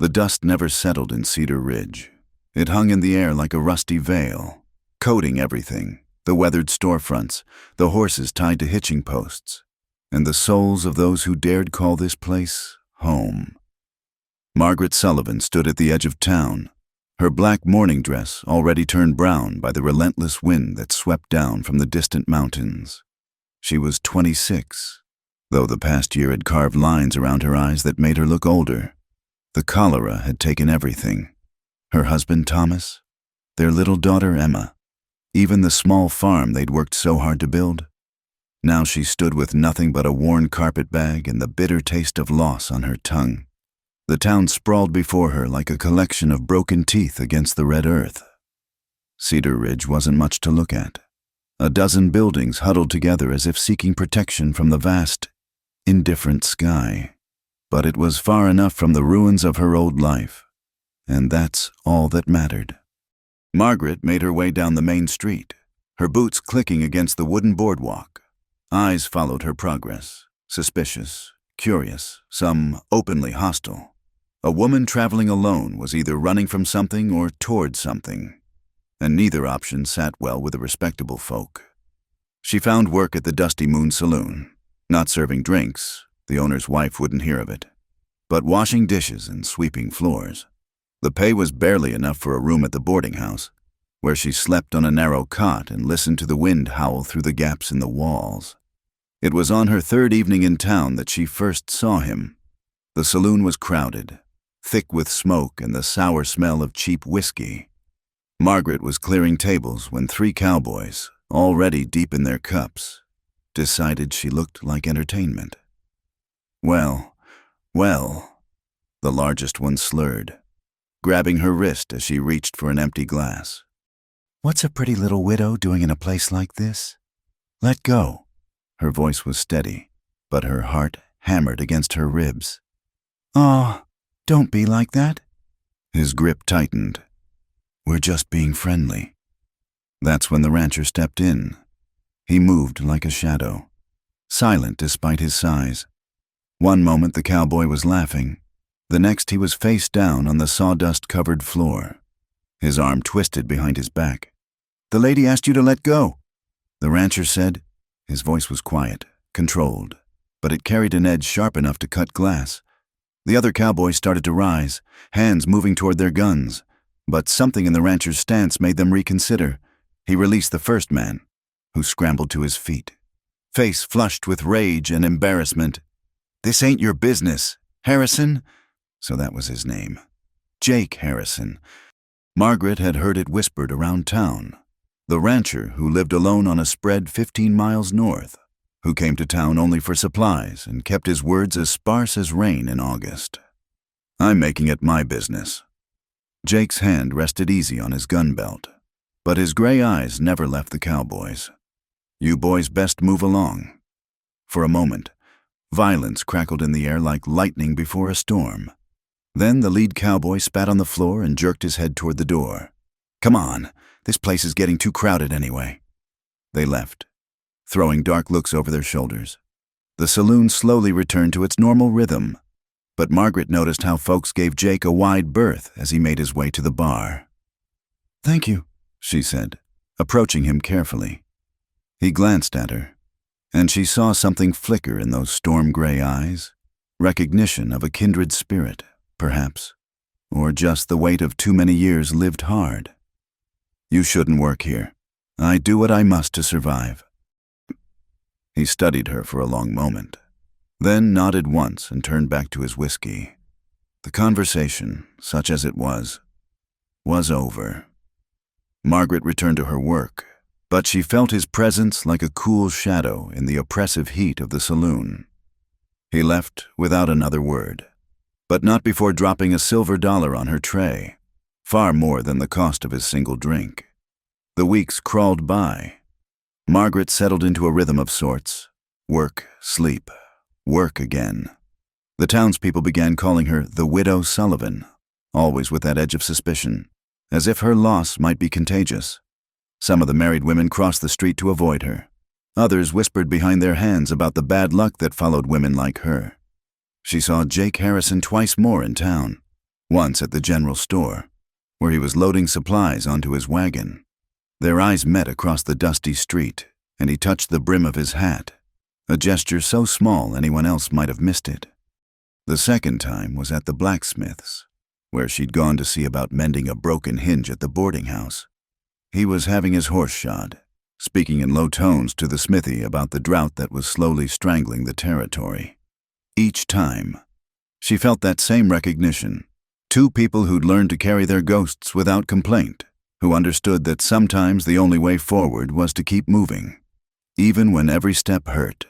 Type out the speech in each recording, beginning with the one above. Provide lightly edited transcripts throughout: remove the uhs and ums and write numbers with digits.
The dust never settled in Cedar Ridge. It hung in the air like a rusty veil, coating everything, the weathered storefronts, the horses tied to hitching posts, and the souls of those who dared call this place home. Margaret Sullivan stood at the edge of town, her black mourning dress already turned brown by the relentless wind that swept down from the distant mountains. She was 26, though the past year had carved lines around her eyes that made her look older. The cholera had taken everything. Her husband Thomas, their little daughter Emma, even the small farm they'd worked so hard to build. Now she stood with nothing but a worn carpet bag and the bitter taste of loss on her tongue. The town sprawled before her like a collection of broken teeth against the red earth. Cedar Ridge wasn't much to look at. A dozen buildings huddled together as if seeking protection from the vast, indifferent sky. But it was far enough from the ruins of her old life, and that's all that mattered. Margaret made her way down the main street, her boots clicking against the wooden boardwalk. Eyes followed her progress, suspicious, curious, some openly hostile. A woman traveling alone was either running from something or toward something, and neither option sat well with the respectable folk. She found work at the Dusty Moon Saloon, not serving drinks, the owner's wife wouldn't hear of it, but washing dishes and sweeping floors. The pay was barely enough for a room at the boarding house, where she slept on a narrow cot and listened to the wind howl through the gaps in the walls. It was on her third evening in town that she first saw him. The saloon was crowded, thick with smoke and the sour smell of cheap whiskey. Margaret was clearing tables when three cowboys, already deep in their cups, decided she looked like entertainment. Well, the largest one slurred, grabbing her wrist as she reached for an empty glass. "What's a pretty little widow doing in a place like this? Let go." Her voice was steady, but her heart hammered against her ribs. "Oh, don't be like that." His grip tightened. "We're just being friendly." That's when the rancher stepped in. He moved like a shadow, silent despite his size. One moment the cowboy was laughing. The next he was face down on the sawdust-covered floor, his arm twisted behind his back. "The lady asked you to let go," the rancher said. His voice was quiet, controlled, but it carried an edge sharp enough to cut glass. The other cowboys started to rise, hands moving toward their guns, but something in the rancher's stance made them reconsider. He released the first man, who scrambled to his feet, face flushed with rage and embarrassment. "This ain't your business, Harrison." So that was his name. Jake Harrison. Margaret had heard it whispered around town. The rancher who lived alone on a spread 15 miles north, who came to town only for supplies and kept his words as sparse as rain in August. "I'm making it my business." Jake's hand rested easy on his gun belt, but his gray eyes never left the cowboys. "You boys best move along." For a moment, violence crackled in the air like lightning before a storm. Then the lead cowboy spat on the floor and jerked his head toward the door. "Come on, this place is getting too crowded anyway." They left, throwing dark looks over their shoulders. The saloon slowly returned to its normal rhythm, but Margaret noticed how folks gave Jake a wide berth as he made his way to the bar. "Thank you," she said, approaching him carefully. He glanced at her, and she saw something flicker in those storm-gray eyes, recognition of a kindred spirit, perhaps, or just the weight of too many years lived hard. "You shouldn't work here. I do what I must to survive." He studied her for a long moment, then nodded once and turned back to his whiskey. The conversation, such as it was over. Margaret returned to her work, but she felt his presence like a cool shadow in the oppressive heat of the saloon. He left without another word, but not before dropping a silver dollar on her tray, far more than the cost of his single drink. The weeks crawled by. Margaret settled into a rhythm of sorts. Work, sleep, work again. The townspeople began calling her the Widow Sullivan, always with that edge of suspicion, as if her loss might be contagious. Some of the married women crossed the street to avoid her. Others whispered behind their hands about the bad luck that followed women like her. She saw Jake Harrison twice more in town, once at the general store, where he was loading supplies onto his wagon. Their eyes met across the dusty street, and he touched the brim of his hat, a gesture so small anyone else might have missed it. The second time was at the blacksmith's, where she'd gone to see about mending a broken hinge at the boarding house. He was having his horse shod, speaking in low tones to the smithy about the drought that was slowly strangling the territory. Each time, she felt that same recognition. Two people who'd learned to carry their ghosts without complaint, who understood that sometimes the only way forward was to keep moving. Even when every step hurt,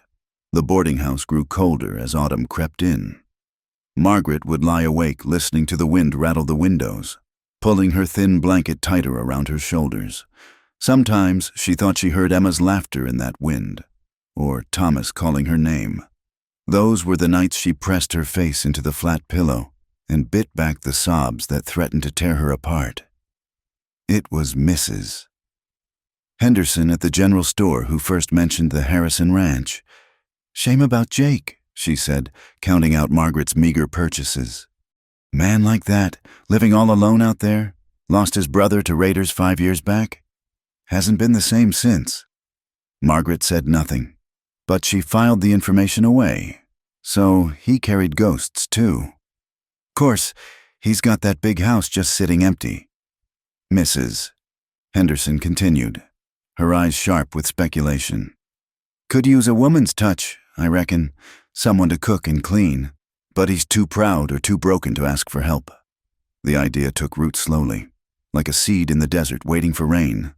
the boarding house grew colder as autumn crept in. Margaret would lie awake listening to the wind rattle the windows, pulling her thin blanket tighter around her shoulders. Sometimes she thought she heard Emma's laughter in that wind, or Thomas calling her name. Those were the nights she pressed her face into the flat pillow and bit back the sobs that threatened to tear her apart. It was Mrs. Henderson at the general store who first mentioned the Harrison Ranch. "Shame about Jake," she said, counting out Margaret's meager purchases. "Man like that, living all alone out there, lost his brother to raiders 5 years back. Hasn't been the same since." Margaret said nothing, but she filed the information away. So he carried ghosts too. Course, he's got that big house just sitting empty. Mrs. Henderson continued, her eyes sharp with speculation. "Could use a woman's touch, I reckon, someone to cook and clean, but he's too proud or too broken to ask for help." The idea took root slowly, like a seed in the desert waiting for rain.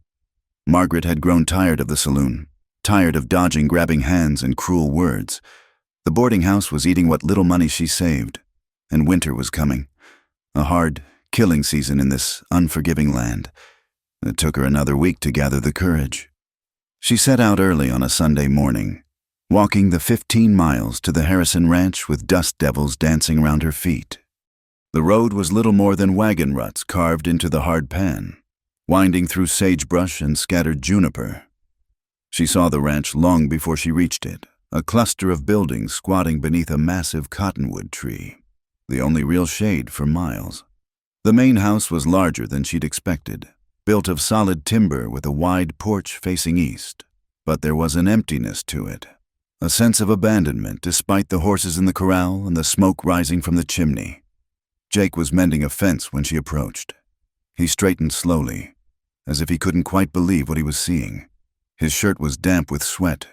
Margaret had grown tired of the saloon, tired of dodging grabbing hands and cruel words. The boarding house was eating what little money she saved, and winter was coming, a hard, killing season in this unforgiving land. It took her another week to gather the courage. She set out early on a Sunday morning, walking the 15 miles to the Harrison Ranch with dust devils dancing around her feet. The road was little more than wagon ruts carved into the hard pan, winding through sagebrush and scattered juniper. She saw the ranch long before she reached it, a cluster of buildings squatting beneath a massive cottonwood tree, the only real shade for miles. The main house was larger than she'd expected, built of solid timber with a wide porch facing east, but there was an emptiness to it, a sense of abandonment despite the horses in the corral and the smoke rising from the chimney. Jake was mending a fence when she approached. He straightened slowly, as if he couldn't quite believe what he was seeing. His shirt was damp with sweat,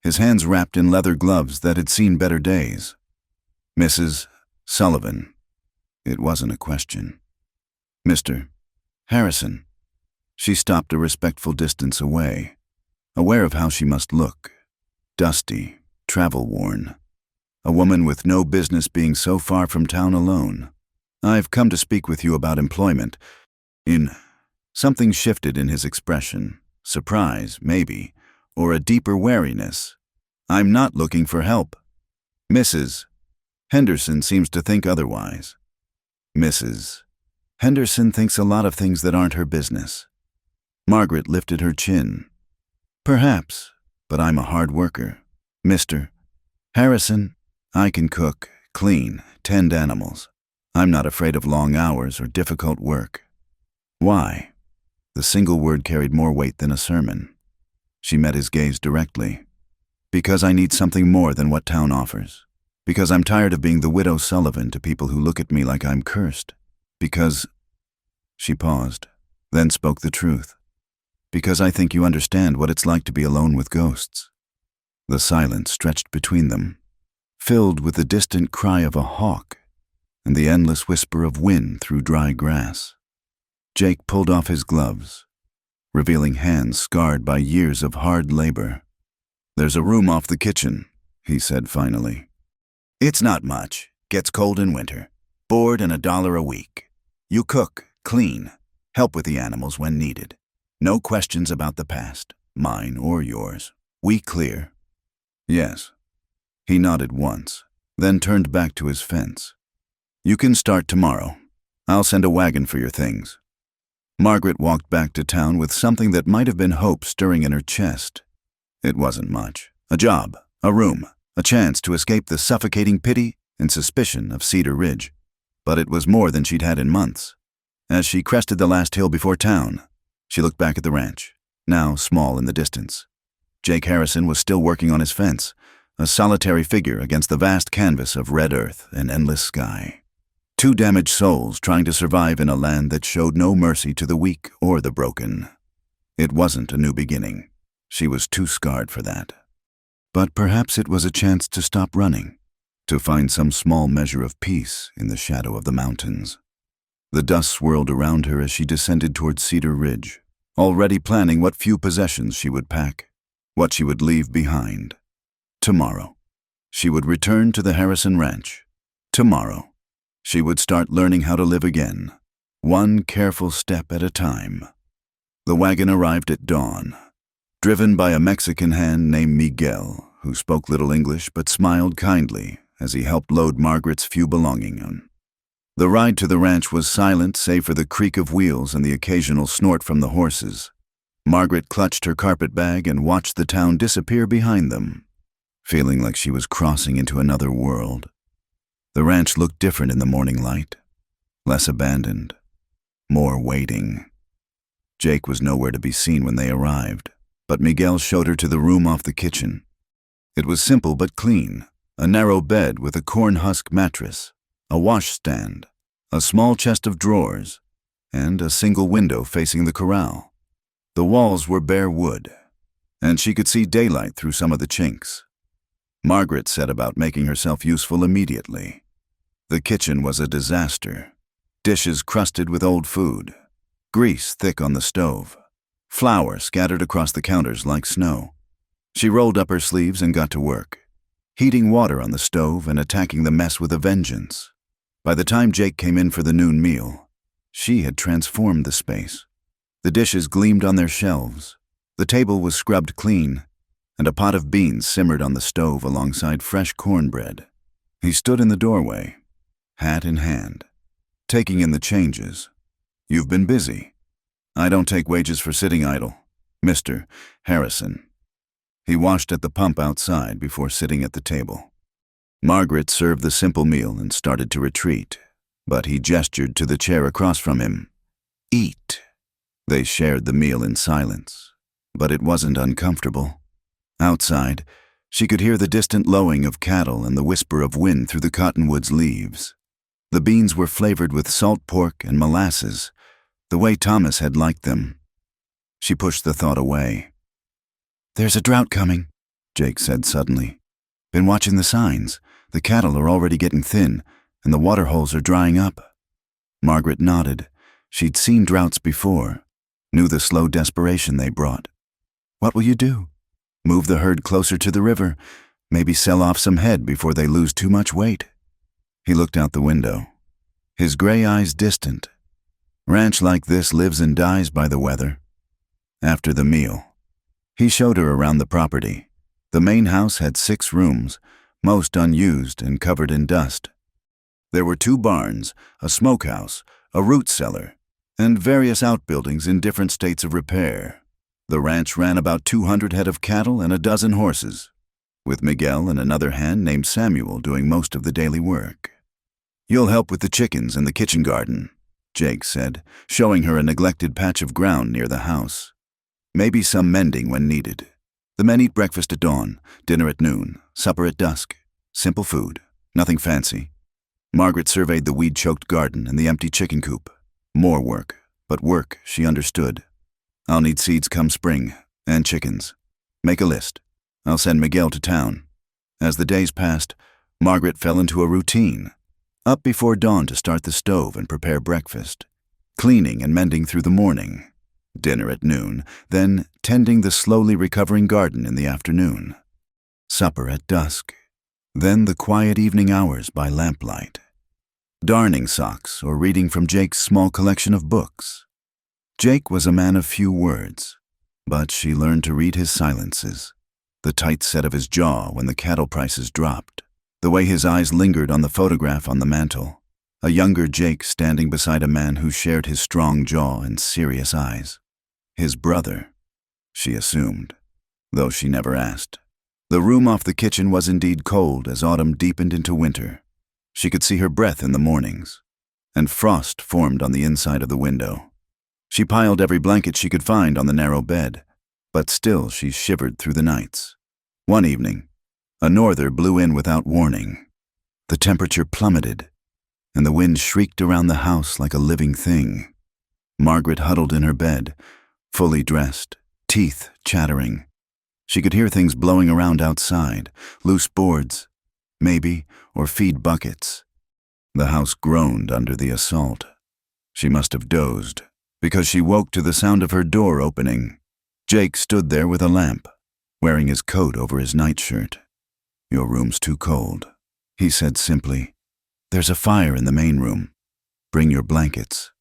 his hands wrapped in leather gloves that had seen better days. "Mrs. Sullivan." It wasn't a question. "Mr. Harrison." She stopped a respectful distance away, aware of how she must look. Dusty, travel-worn. A woman with no business being so far from town alone. "I've come to speak with you about employment." Something shifted in his expression. Surprise, maybe, or a deeper wariness. "I'm not looking for help." "Mrs. Henderson seems to think otherwise." "Mrs. Henderson thinks a lot of things that aren't her business." Margaret lifted her chin. "Perhaps, but I'm a hard worker. Mr. Harrison, I can cook, clean, tend animals. I'm not afraid of long hours or difficult work." "Why?" The single word carried more weight than a sermon. She met his gaze directly. "Because I need something more than what town offers. Because I'm tired of being the widow Sullivan to people who look at me like I'm cursed. Because—" She paused, then spoke the truth. "Because I think you understand what it's like to be alone with ghosts." The silence stretched between them, filled with the distant cry of a hawk and the endless whisper of wind through dry grass. Jake pulled off his gloves, revealing hands scarred by years of hard labor. "There's a room off the kitchen," he said finally. "It's not much. Gets cold in winter. Board and $1 a week. You cook, clean, help with the animals when needed. No questions about the past, mine or yours. We clear." "Yes." He nodded once, then turned back to his fence. "You can start tomorrow. I'll send a wagon for your things." Margaret walked back to town with something that might have been hope stirring in her chest. It wasn't much. A job, a room, a chance to escape the suffocating pity and suspicion of Cedar Ridge. but it was more than she'd had in months. As she crested the last hill before town, she looked back at the ranch, now small in the distance. Jake Harrison was still working on his fence, a solitary figure against the vast canvas of red earth and endless sky. Two damaged souls trying to survive in a land that showed no mercy to the weak or the broken. It wasn't a new beginning. She was too scarred for that. But perhaps it was a chance to stop running, to find some small measure of peace in the shadow of the mountains. The dust swirled around her as she descended toward Cedar Ridge, already planning what few possessions she would pack, what she would leave behind. Tomorrow, she would return to the Harrison Ranch. Tomorrow, she would start learning how to live again, one careful step at a time. The wagon arrived at dawn, driven by a Mexican hand named Miguel, who spoke little English but smiled kindly as he helped load Margaret's few belongings on. The ride to the ranch was silent save for the creak of wheels and the occasional snort from the horses. Margaret clutched her carpet bag and watched the town disappear behind them, feeling like she was crossing into another world. The ranch looked different in the morning light, less abandoned, more waiting. Jake was nowhere to be seen when they arrived, but Miguel showed her to the room off the kitchen. It was simple but clean, a narrow bed with a corn husk mattress, a washstand, a small chest of drawers, and a single window facing the corral. The walls were bare wood, and she could see daylight through some of the chinks. Margaret set about making herself useful immediately. The kitchen was a disaster. Dishes crusted with old food, grease thick on the stove, flour scattered across the counters like snow. She rolled up her sleeves and got to work, heating water on the stove and attacking the mess with a vengeance. By the time Jake came in for the noon meal, she had transformed the space. The dishes gleamed on their shelves, the table was scrubbed clean, and a pot of beans simmered on the stove alongside fresh cornbread. He stood in the doorway, hat in hand, taking in the changes. "You've been busy. I don't take wages for sitting idle, Mr. Harrison." He washed at the pump outside before sitting at the table. Margaret served the simple meal and started to retreat, but he gestured to the chair across from him. "Eat." They shared the meal in silence, but it wasn't uncomfortable. Outside, she could hear the distant lowing of cattle and the whisper of wind through the cottonwood's leaves. The beans were flavored with salt pork and molasses, the way Thomas had liked them. She pushed the thought away. "There's a drought coming," Jake said suddenly. "Been watching the signs. The cattle are already getting thin, and the water holes are drying up." Margaret nodded. She'd seen droughts before, knew the slow desperation they brought. "What will you do? Move the herd closer to the river, maybe sell off some head before they lose too much weight?" He looked out the window, his gray eyes distant. Ranch like this lives and dies by the weather. After the meal, he showed her around the property. The main house had 6 rooms, most unused and covered in dust. There were 2 barns, a smokehouse, a root cellar, and various outbuildings in different states of repair. The ranch ran about 200 head of cattle and a dozen horses, with Miguel and another hand named Samuel doing most of the daily work. "You'll help with the chickens and the kitchen garden," Jake said, showing her a neglected patch of ground near the house. "Maybe some mending when needed. The men eat breakfast at dawn, dinner at noon, supper at dusk. Simple food, nothing fancy." Margaret surveyed the weed-choked garden and the empty chicken coop. More work, but work she understood. "I'll need seeds come spring, and chickens. Make a list. I'll send Miguel to town." As the days passed, Margaret fell into a routine. Up before dawn to start the stove and prepare breakfast, cleaning and mending through the morning, dinner at noon, then tending the slowly recovering garden in the afternoon, supper at dusk, then the quiet evening hours by lamplight, darning socks or reading from Jake's small collection of books. Jake was a man of few words, but she learned to read his silences, the tight set of his jaw when the cattle prices dropped, the way his eyes lingered on the photograph on the mantel, a younger Jake standing beside a man who shared his strong jaw and serious eyes. His brother, she assumed, though she never asked. The room off the kitchen was indeed cold as autumn deepened into winter. She could see her breath in the mornings, and frost formed on the inside of the window. She piled every blanket she could find on the narrow bed, but still she shivered through the nights. One evening, a norther blew in without warning. The temperature plummeted, and the wind shrieked around the house like a living thing. Margaret huddled in her bed, fully dressed, teeth chattering. She could hear things blowing around outside, loose boards, maybe, or feed buckets. The house groaned under the assault. She must have dozed, because she woke to the sound of her door opening. Jake stood there with a lamp, wearing his coat over his nightshirt. "Your room's too cold," he said simply. "There's a fire in the main room. Bring your blankets."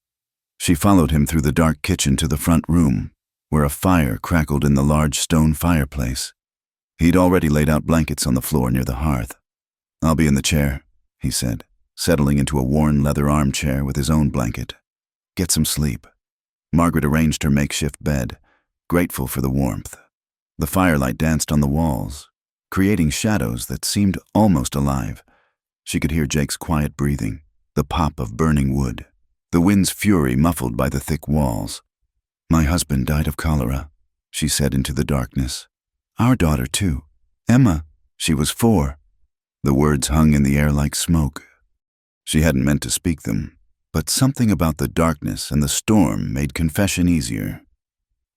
She followed him through the dark kitchen to the front room, where a fire crackled in the large stone fireplace. He'd already laid out blankets on the floor near the hearth. "I'll be in the chair," he said, settling into a worn leather armchair with his own blanket. "Get some sleep." Margaret arranged her makeshift bed, grateful for the warmth. The firelight danced on the walls, creating shadows that seemed almost alive. She could hear Jake's quiet breathing, the pop of burning wood, the wind's fury muffled by the thick walls. "My husband died of cholera," she said into the darkness. "Our daughter, too. Emma, she was 4. The words hung in the air like smoke. She hadn't meant to speak them, but something about the darkness and the storm made confession easier.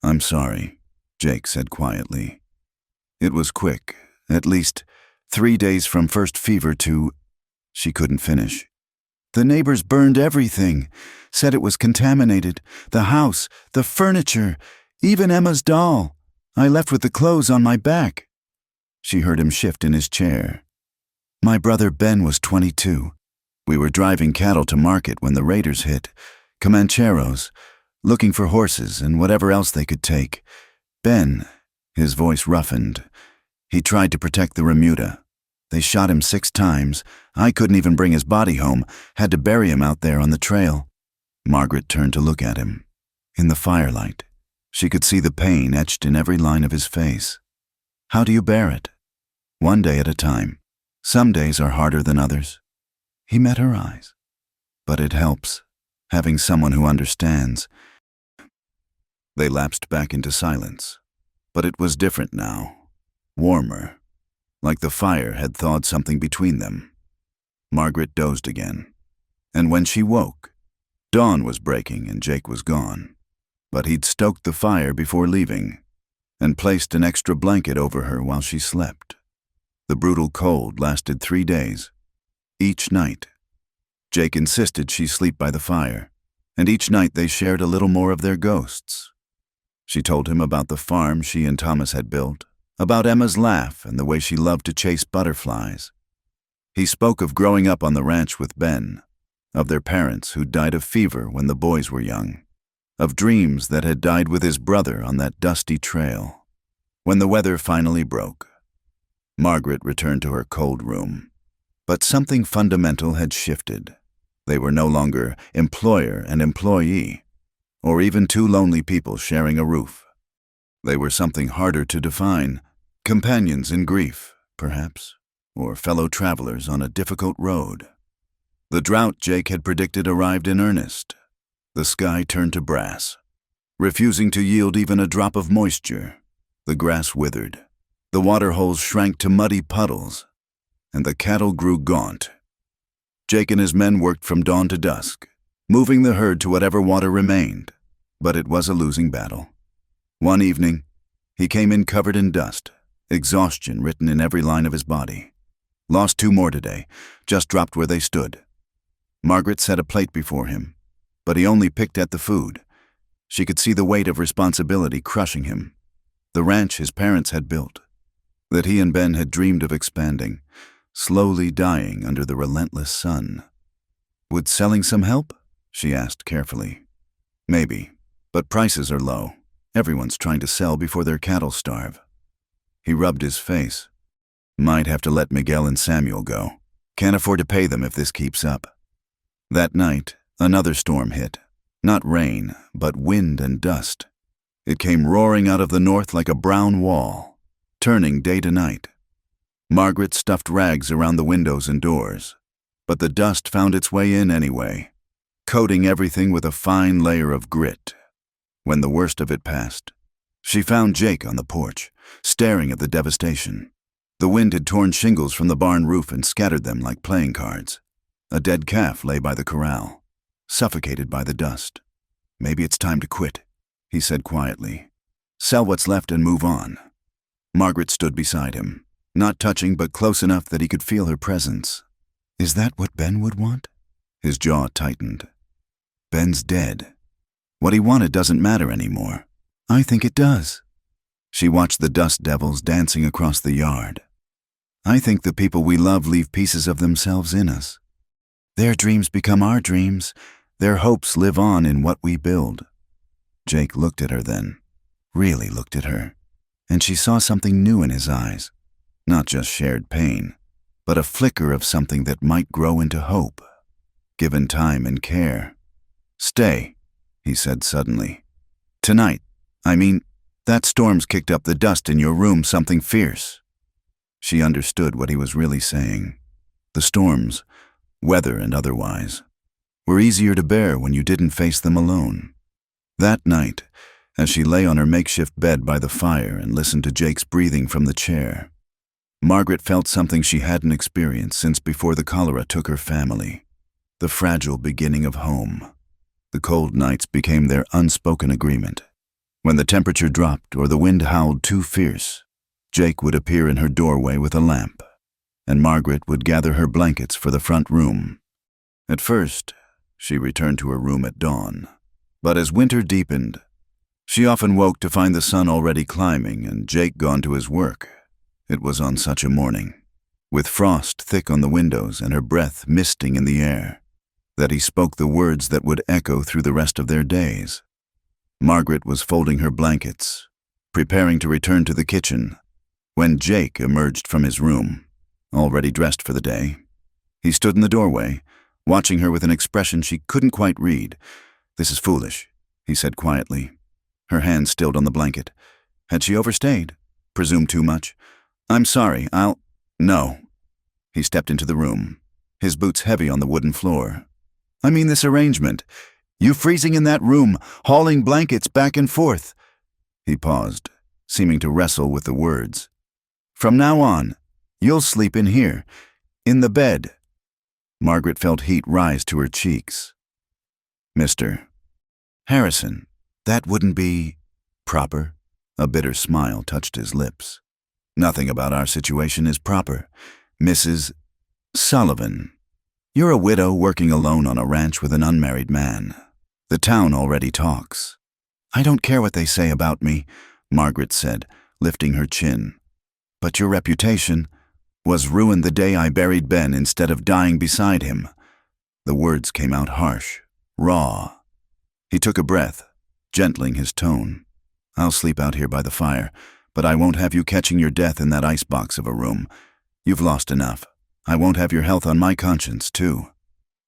"I'm sorry," Jake said quietly. "It was quick, at least 3 days from first fever to—" She couldn't finish. "The neighbors burned everything, said it was contaminated. The house, the furniture, even Emma's doll. I left with the clothes on my back." She heard him shift in his chair. "My brother Ben was 22. We were driving cattle to market when the raiders hit, Comancheros, looking for horses and whatever else they could take. Ben," his voice roughened, "he tried to protect the remuda. They shot him 6 times. I couldn't even bring his body home, had to bury him out there on the trail." Margaret turned to look at him. In the firelight, she could see the pain etched in every line of his face. "How do you bear it?" "One day at a time. Some days are harder than others." He met her eyes. "But it helps, having someone who understands." They lapsed back into silence, but it was different now, warmer, like the fire had thawed something between them. Margaret dozed again, and when she woke, dawn was breaking and Jake was gone. But he'd stoked the fire before leaving, and placed an extra blanket over her while she slept. The brutal cold lasted 3 days. Each night, Jake insisted she sleep by the fire, and each night they shared a little more of their ghosts. She told him about the farm she and Thomas had built, about Emma's laugh and the way she loved to chase butterflies. He spoke of growing up on the ranch with Ben, of their parents who died of fever when the boys were young, of dreams that had died with his brother on that dusty trail. When the weather finally broke, Margaret returned to her cold room. But something fundamental had shifted. They were no longer employer and employee, or even 2 lonely people sharing a roof. They were something harder to define, companions in grief, perhaps, or fellow travelers on a difficult road. The drought Jake had predicted arrived in earnest. The sky turned to brass, refusing to yield even a drop of moisture. The grass withered, the water holes shrank to muddy puddles, and the cattle grew gaunt. Jake and his men worked from dawn to dusk, moving the herd to whatever water remained, but it was a losing battle. One evening, he came in covered in dust, exhaustion written in every line of his body. "Lost 2 more today, just dropped where they stood." Margaret set a plate before him, but he only picked at the food. She could see the weight of responsibility crushing him. The ranch his parents had built, that he and Ben had dreamed of expanding, slowly dying under the relentless sun. "Would selling some help?" she asked carefully. "Maybe, but prices are low. Everyone's trying to sell before their cattle starve." He rubbed his face. "Might have to let Miguel and Samuel go. Can't afford to pay them if this keeps up." That night, another storm hit. Not rain, but wind and dust. It came roaring out of the north like a brown wall, turning day to night. Margaret stuffed rags around the windows and doors, but the dust found its way in anyway. coating everything with a fine layer of grit. When the worst of it passed, she found Jake on the porch, staring at the devastation. The wind had torn shingles from the barn roof and scattered them like playing cards. A dead calf lay by the corral, suffocated by the dust. "Maybe it's time to quit," he said quietly. "Sell what's left and move on." Margaret stood beside him, not touching but close enough that he could feel her presence. "Is that what Ben would want?" His jaw tightened. "Ben's dead. What he wanted doesn't matter anymore." "I think it does." She watched the dust devils dancing across the yard. "I think the people we love leave pieces of themselves in us. Their dreams become our dreams. Their hopes live on in what we build." Jake looked at her then, really looked at her, and she saw something new in his eyes. Not just shared pain, but a flicker of something that might grow into hope, given time and care. "Stay," he said suddenly. "Tonight, that storm's kicked up the dust in your room something fierce." She understood what he was really saying. The storms, weather and otherwise, were easier to bear when you didn't face them alone. That night, as she lay on her makeshift bed by the fire and listened to Jake's breathing from the chair, Margaret felt something she hadn't experienced since before the cholera took her family. The fragile beginning of home. The cold nights became their unspoken agreement. When the temperature dropped or the wind howled too fierce, Jake would appear in her doorway with a lamp, and Margaret would gather her blankets for the front room. At first, she returned to her room at dawn, but as winter deepened, she often woke to find the sun already climbing and Jake gone to his work. It was on such a morning, with frost thick on the windows and her breath misting in the air, that he spoke the words that would echo through the rest of their days. Margaret was folding her blankets, preparing to return to the kitchen, when Jake emerged from his room, already dressed for the day. He stood in the doorway, watching her with an expression she couldn't quite read. "This is foolish," he said quietly, her hand stilled on the blanket. Had she overstayed? Presumed too much? "I'm sorry, No." He stepped into the room, his boots heavy on the wooden floor. This arrangement. You freezing in that room, hauling blankets back and forth." He paused, seeming to wrestle with the words. "From now on, you'll sleep in here, in the bed." Margaret felt heat rise to her cheeks. "Mr. Harrison, that wouldn't be proper." A bitter smile touched his lips. "Nothing about our situation is proper. Mrs. Sullivan, you're a widow working alone on a ranch with an unmarried man. The town already talks." "I don't care what they say about me," Margaret said, lifting her chin. "But your reputation was ruined the day I buried Ben instead of dying beside him." The words came out harsh, raw. He took a breath, gentling his tone. "I'll sleep out here by the fire, but I won't have you catching your death in that icebox of a room. You've lost enough. I won't have your health on my conscience, too."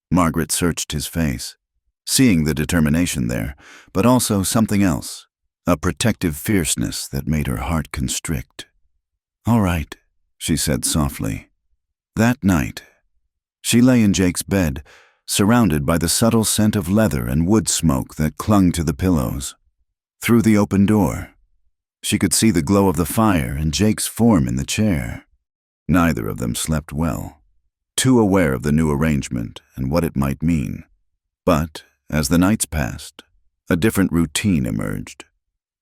Margaret searched his face, seeing the determination there, but also something else, a protective fierceness that made her heart constrict. "All right," she said softly. That night, she lay in Jake's bed, surrounded by the subtle scent of leather and wood smoke that clung to the pillows. Through the open door, she could see the glow of the fire and Jake's form in the chair. Neither of them slept well, too aware of the new arrangement and what it might mean. But as the nights passed, a different routine emerged.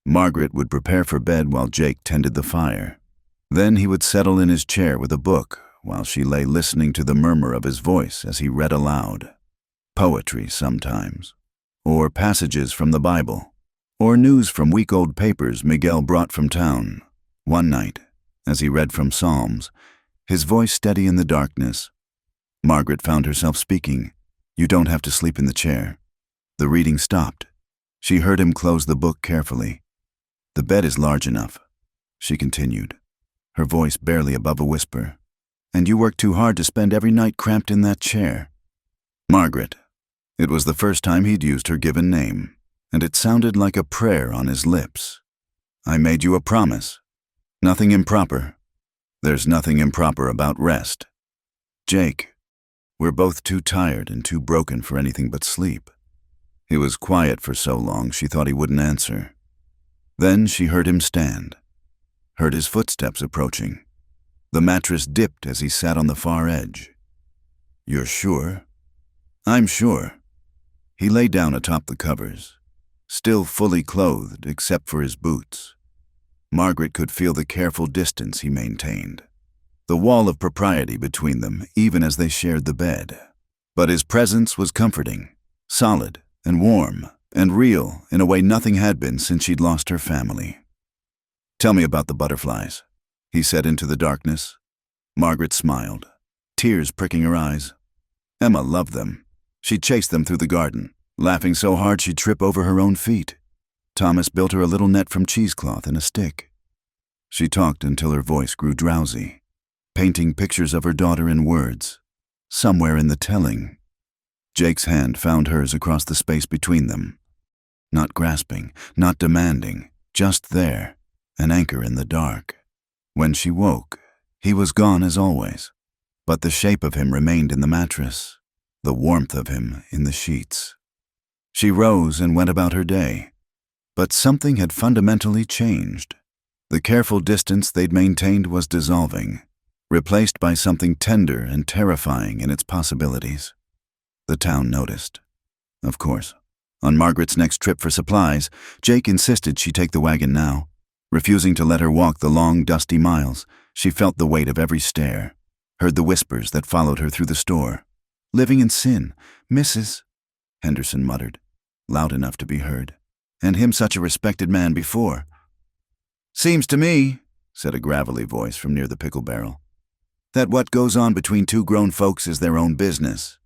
Margaret would prepare for bed while Jake tended the fire. Then he would settle in his chair with a book while she lay listening to the murmur of his voice as he read aloud. Poetry sometimes, or passages from the Bible, or news from week-old papers Miguel brought from town. One night, as he read from Psalms, his voice steady in the darkness, Margaret found herself speaking. "You don't have to sleep in the chair." The reading stopped. She heard him close the book carefully. "The bed is large enough," she continued, her voice barely above a whisper. "And you work too hard to spend every night cramped in that chair." Margaret. It was the first time he'd used her given name, and it sounded like a prayer on his lips. "I made you a promise. Nothing improper. There's nothing improper about rest." "Jake, We're both too tired and too broken for anything but sleep." He was quiet for so long she thought he wouldn't answer. Then she heard him stand, heard his footsteps approaching. The mattress dipped as he sat on the far edge. "You're sure?" "I'm sure." He lay down atop the covers, still fully clothed except for his boots. Margaret could feel the careful distance he maintained, the wall of propriety between them even as they shared the bed. But his presence was comforting, solid and warm and real in a way nothing had been since she'd lost her family. "Tell me about the butterflies," he said into the darkness. Margaret smiled, tears pricking her eyes. Emma loved them. She chased them through the garden, laughing so hard she'd trip over her own feet. Thomas built her a little net from cheesecloth and a stick. She talked until her voice grew drowsy, painting pictures of her daughter in words, somewhere in the telling. Jake's hand found hers across the space between them. Not grasping, not demanding, just there, an anchor in the dark. When she woke, he was gone as always, but the shape of him remained in the mattress, the warmth of him in the sheets. She rose and went about her day, but something had fundamentally changed. The careful distance they'd maintained was dissolving, replaced by something tender and terrifying in its possibilities. The town noticed. Of course. On Margaret's next trip for supplies, Jake insisted she take the wagon now. Refusing to let her walk the long, dusty miles, she felt the weight of every stare, heard the whispers that followed her through the store. "Living in sin, Mrs." Henderson muttered, loud enough to be heard. "And him such a respected man before." "Seems to me," said a gravelly voice from near the pickle barrel, "that what goes on between two grown folks is their own business."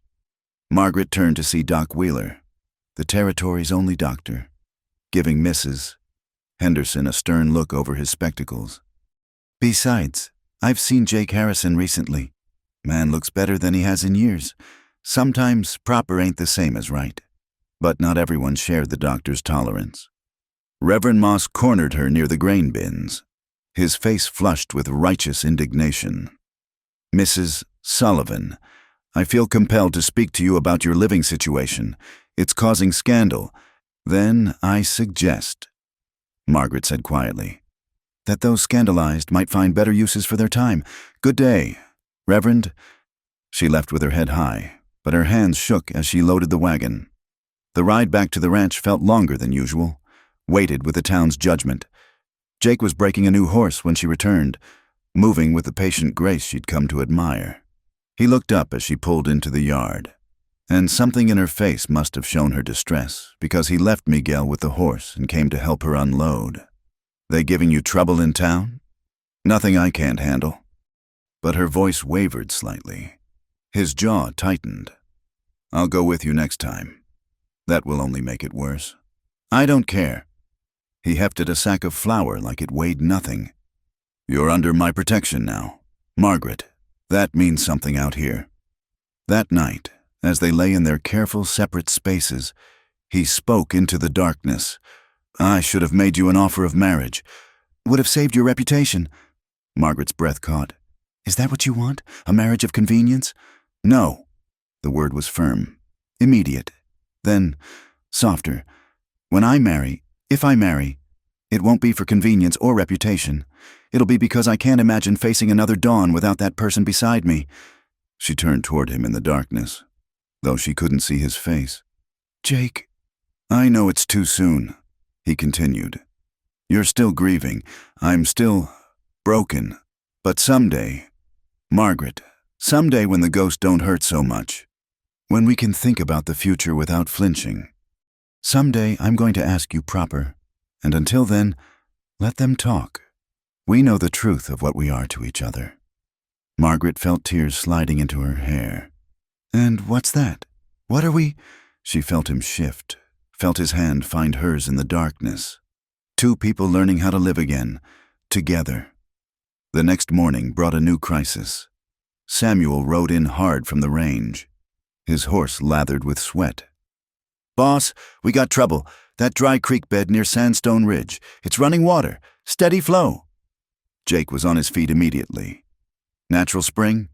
Margaret turned to see Doc Wheeler, the territory's only doctor, giving Mrs. Henderson a stern look over his spectacles. "Besides, I've seen Jake Harrison recently. Man looks better than he has in years. Sometimes proper ain't the same as right." But not everyone shared the doctor's tolerance. Reverend Moss cornered her near the grain bins, his face flushed with righteous indignation. "Mrs. Sullivan, I feel compelled to speak to you about your living situation. It's causing scandal. Then I suggest," Margaret said quietly, "that those scandalized might find better uses for their time. Good day, Reverend." She left with her head high, but her hands shook as she loaded the wagon. The ride back to the ranch felt longer than usual, weighted with the town's judgment. Jake was breaking a new horse when she returned, moving with the patient grace she'd come to admire. He looked up as she pulled into the yard, and something in her face must have shown her distress, because he left Miguel with the horse and came to help her unload. "They giving you trouble in town?" "Nothing I can't handle." But her voice wavered slightly. His jaw tightened. "I'll go with you next time. That will only make it worse." "I don't care." He hefted a sack of flour like it weighed nothing. "You're under my protection now, Margaret. That means something out here." That night, as they lay in their careful separate spaces, he spoke into the darkness. "I should have made you an offer of marriage." "Would have saved your reputation." Margaret's breath caught. "Is that what you want? A marriage of convenience?" "No." The word was firm, immediate. Then, softer. "When I marry, if I marry, it won't be for convenience or reputation. It'll be because I can't imagine facing another dawn without that person beside me." She turned toward him in the darkness, though she couldn't see his face. "Jake." "I know it's too soon," he continued. "You're still grieving. I'm still broken. But someday, Margaret, someday when the ghosts don't hurt so much, when we can think about the future without flinching, someday I'm going to ask you proper, and until then, let them talk. We know the truth of what we are to each other." Margaret felt tears sliding into her hair. "And what's that? What are we?" She felt him shift, felt his hand find hers in the darkness. Two people learning how to live again, together. The next morning brought a new crisis. Samuel rode in hard from the range, his horse lathered with sweat. "Boss, we got trouble. That dry creek bed near Sandstone Ridge. It's running water. Steady flow." Jake was on his feet immediately. "Natural spring?"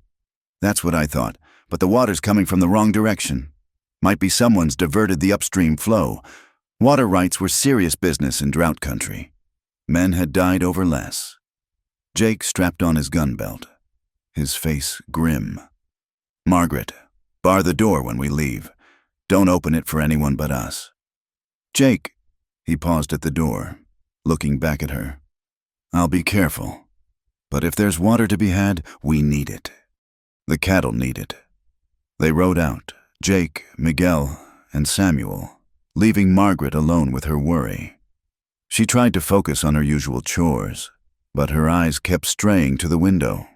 "That's what I thought. but the water's coming from the wrong direction. Might be someone's diverted the upstream flow. Water rights were serious business in drought country. Men had died over less. Jake strapped on his gun belt, his face grim. Margaret, bar the door when we leave. Don't open it for anyone but us. Jake, he paused at the door, looking back at her. I'll be careful. But if there's water to be had, we need it. The cattle need it. They rode out, Jake, Miguel, and Samuel, leaving Margaret alone with her worry. She tried to focus on her usual chores, but her eyes kept straying to the window,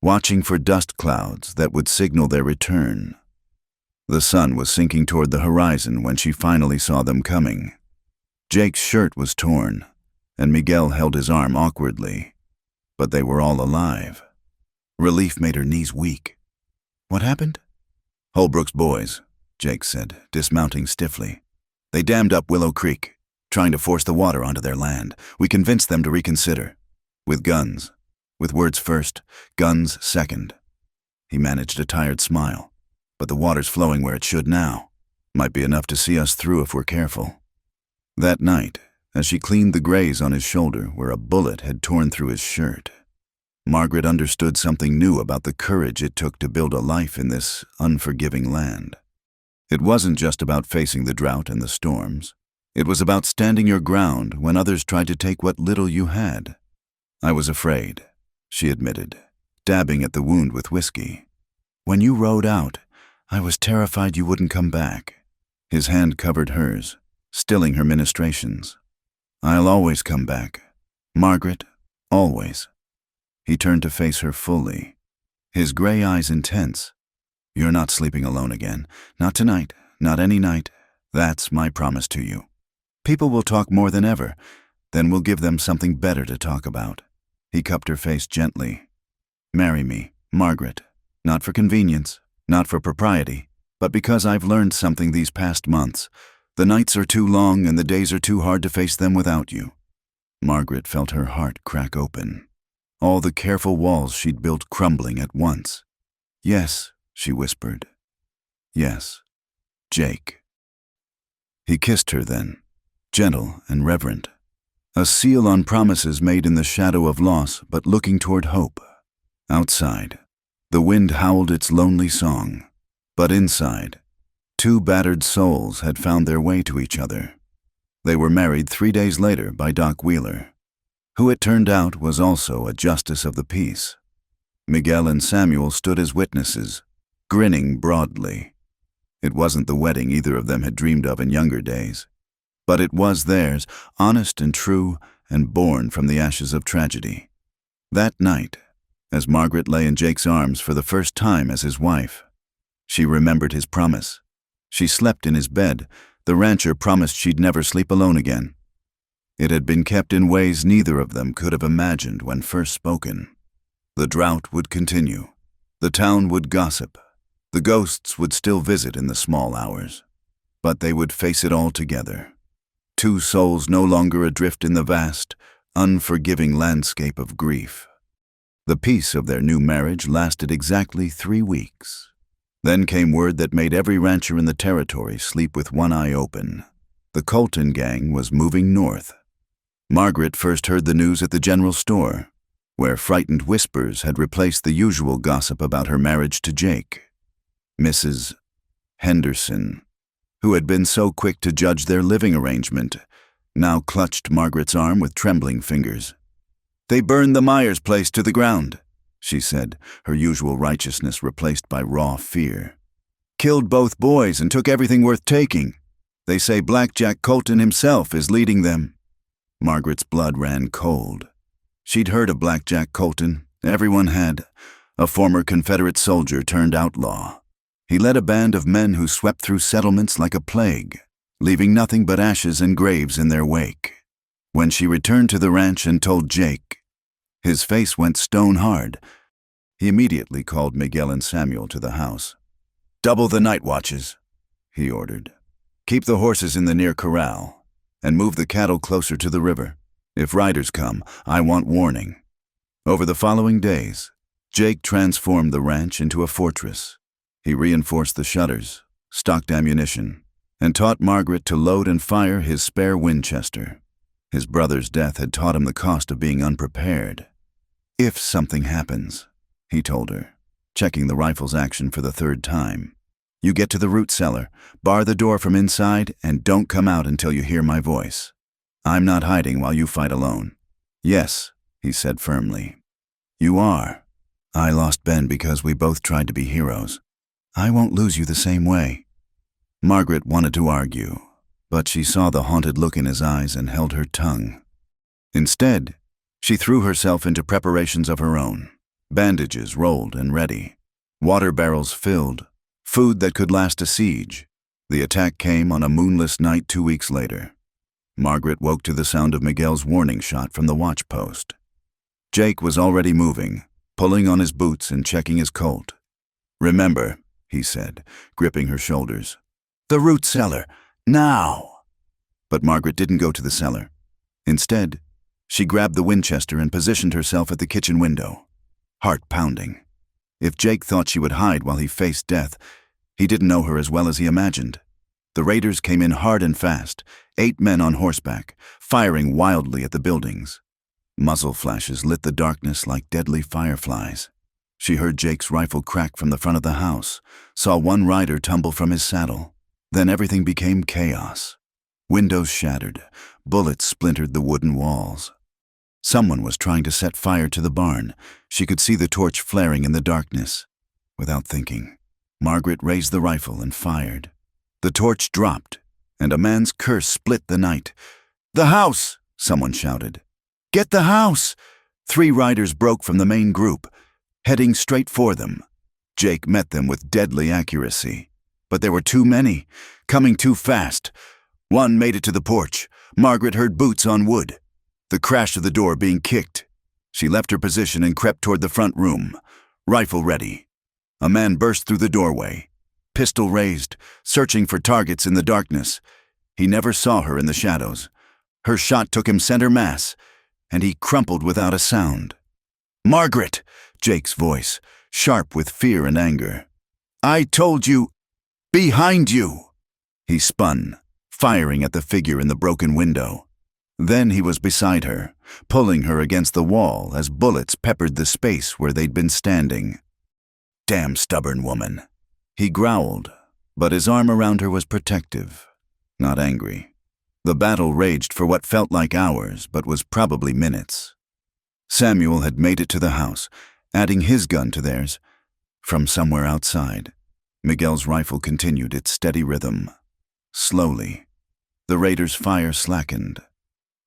watching for dust clouds that would signal their return. The sun was sinking toward the horizon when she finally saw them coming. Jake's shirt was torn, and Miguel held his arm awkwardly, but they were all alive. Relief made her knees weak. What happened? Holbrook's boys, Jake said, dismounting stiffly. They dammed up Willow Creek, trying to force the water onto their land. We convinced them to reconsider. With guns. With words first, guns second. He managed a tired smile. But the water's flowing where it should now. Might be enough to see us through if we're careful. That night, as she cleaned the graze on his shoulder where a bullet had torn through his shirt, Margaret understood something new about the courage it took to build a life in this unforgiving land. It wasn't just about facing the drought and the storms. It was about standing your ground when others tried to take what little you had. I was afraid, she admitted, dabbing at the wound with whiskey. When you rode out, I was terrified you wouldn't come back. His hand covered hers, stilling her ministrations. I'll always come back. Margaret, always. He turned to face her fully, his gray eyes intense. You're not sleeping alone again. Not tonight, not any night. That's my promise to you. People will talk more than ever. Then we'll give them something better to talk about. He cupped her face gently. Marry me, Margaret. Not for convenience, not for propriety, but because I've learned something these past months. The nights are too long and the days are too hard to face them without you. Margaret felt her heart crack open, all the careful walls she'd built crumbling at once. Yes, she whispered. Yes, Jake. He kissed her then, gentle and reverent, a seal on promises made in the shadow of loss but looking toward hope. Outside, the wind howled its lonely song, but inside, two battered souls had found their way to each other. They were married 3 days later by Doc Wheeler, who it turned out was also a justice of the peace. Miguel and Samuel stood as witnesses, grinning broadly. It wasn't the wedding either of them had dreamed of in younger days, but it was theirs, honest and true and born from the ashes of tragedy. That night, as Margaret lay in Jake's arms for the first time as his wife, she remembered his promise. She slept in his bed. The rancher promised she'd never sleep alone again. It had been kept in ways neither of them could have imagined when first spoken. The drought would continue. The town would gossip. The ghosts would still visit in the small hours. But they would face it all together. Two souls no longer adrift in the vast, unforgiving landscape of grief. The peace of their new marriage lasted exactly 3 weeks. Then came word that made every rancher in the territory sleep with one eye open. The Colton gang was moving north. Margaret first heard the news at the general store, where frightened whispers had replaced the usual gossip about her marriage to Jake. Mrs. Henderson, who had been so quick to judge their living arrangement, now clutched Margaret's arm with trembling fingers. They burned the Myers place to the ground, she said, her usual righteousness replaced by raw fear. Killed both boys and took everything worth taking. They say Blackjack Colton himself is leading them. Margaret's blood ran cold. She'd heard of Blackjack Colton. Everyone had. A former Confederate soldier turned outlaw. He led a band of men who swept through settlements like a plague, leaving nothing but ashes and graves in their wake. When she returned to the ranch and told Jake, his face went stone hard. He immediately called Miguel and Samuel to the house. Double the night watches, he ordered. Keep the horses in the near corral, and move the cattle closer to the river. If riders come, I want warning. Over the following days, Jake transformed the ranch into a fortress. He reinforced the shutters, stocked ammunition, and taught Margaret to load and fire his spare Winchester. His brother's death had taught him the cost of being unprepared. "If something happens," he told her, checking the rifle's action for the third time, "you get to the root cellar, bar the door from inside, and don't come out until you hear my voice. I'm not hiding while you fight alone." "Yes," he said firmly. "You are. I lost Ben because we both tried to be heroes. I won't lose you the same way." Margaret wanted to argue, but she saw the haunted look in his eyes and held her tongue. Instead, she threw herself into preparations of her own. Bandages rolled and ready, water barrels filled, food that could last a siege. The attack came on a moonless night 2 weeks later. Margaret woke to the sound of Miguel's warning shot from the watch post. Jake was already moving, pulling on his boots and checking his Colt. "Remember," he said, gripping her shoulders, "the root cellar, now!" But Margaret didn't go to the cellar. Instead, she grabbed the Winchester and positioned herself at the kitchen window, heart pounding. If Jake thought she would hide while he faced death, he didn't know her as well as he imagined. The raiders came in hard and fast, 8 men on horseback, firing wildly at the buildings. Muzzle flashes lit the darkness like deadly fireflies. She heard Jake's rifle crack from the front of the house, saw one rider tumble from his saddle. Then everything became chaos. Windows shattered, bullets splintered the wooden walls. Someone was trying to set fire to the barn. She could see the torch flaring in the darkness. Without thinking, Margaret raised the rifle and fired. The torch dropped, and a man's curse split the night. "The house!" someone shouted. "Get the house!" 3 riders broke from the main group, heading straight for them. Jake met them with deadly accuracy. But there were too many, coming too fast. One made it to the porch. Margaret heard boots on wood, the crash of the door being kicked. She left her position and crept toward the front room, rifle ready. A man burst through the doorway, pistol raised, searching for targets in the darkness. He never saw her in the shadows. Her shot took him center mass, and he crumpled without a sound. "Margaret!" Jake's voice, sharp with fear and anger. "I told you! Behind you!" He spun, firing at the figure in the broken window. Then he was beside her, pulling her against the wall as bullets peppered the space where they'd been standing. "Damn stubborn woman," he growled, but his arm around her was protective, not angry. The battle raged for what felt like hours, but was probably minutes. Samuel had made it to the house, adding his gun to theirs, from somewhere outside. Miguel's rifle continued its steady rhythm. Slowly, the raiders' fire slackened.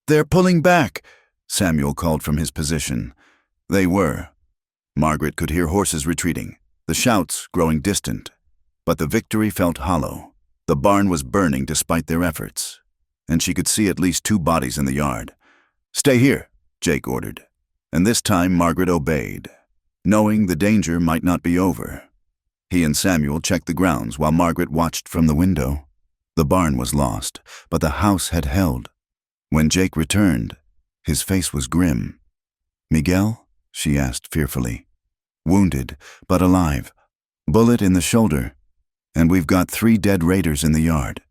"They're pulling back," Samuel called from his position. They were. Margaret could hear horses retreating, the shouts growing distant. But the victory felt hollow. The barn was burning despite their efforts, and she could see at least 2 bodies in the yard. "Stay here," Jake ordered, and this time Margaret obeyed, knowing the danger might not be over. He and Samuel checked the grounds while Margaret watched from the window. The barn was lost, but the house had held. When Jake returned, his face was grim. "Miguel?" she asked fearfully. "Wounded, but alive. Bullet in the shoulder, and we've got 3 dead raiders in the yard."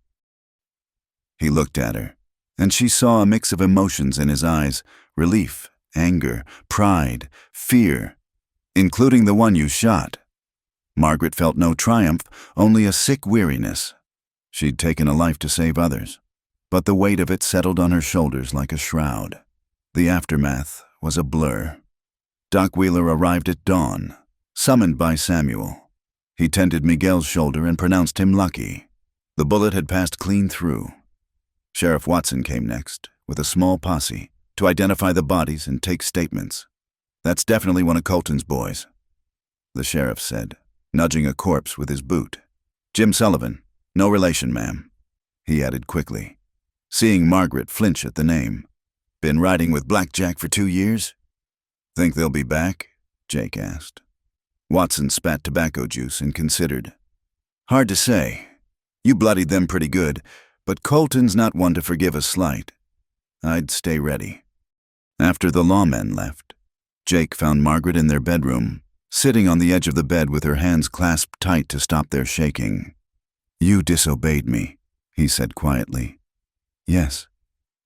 He looked at her, and she saw a mix of emotions in his eyes: relief, anger, pride, fear, including the one you shot. Margaret felt no triumph, only a sick weariness. She'd taken a life to save others, but the weight of it settled on her shoulders like a shroud. The aftermath was a blur. Doc Wheeler arrived at dawn, summoned by Samuel. He tended Miguel's shoulder and pronounced him lucky. The bullet had passed clean through. Sheriff Watson came next, with a small posse, to identify the bodies and take statements. "That's definitely one of Colton's boys," the sheriff said, nudging a corpse with his boot. "Jim Sullivan, no relation, ma'am," he added quickly, seeing Margaret flinch at the name. "Been riding with Blackjack for 2 years?" "Think they'll be back?" Jake asked. Watson spat tobacco juice and considered. "Hard to say. You bloodied them pretty good, but Colton's not one to forgive a slight. I'd stay ready." After the lawmen left, Jake found Margaret in their bedroom, sitting on the edge of the bed with her hands clasped tight to stop their shaking. "You disobeyed me," he said quietly. "Yes,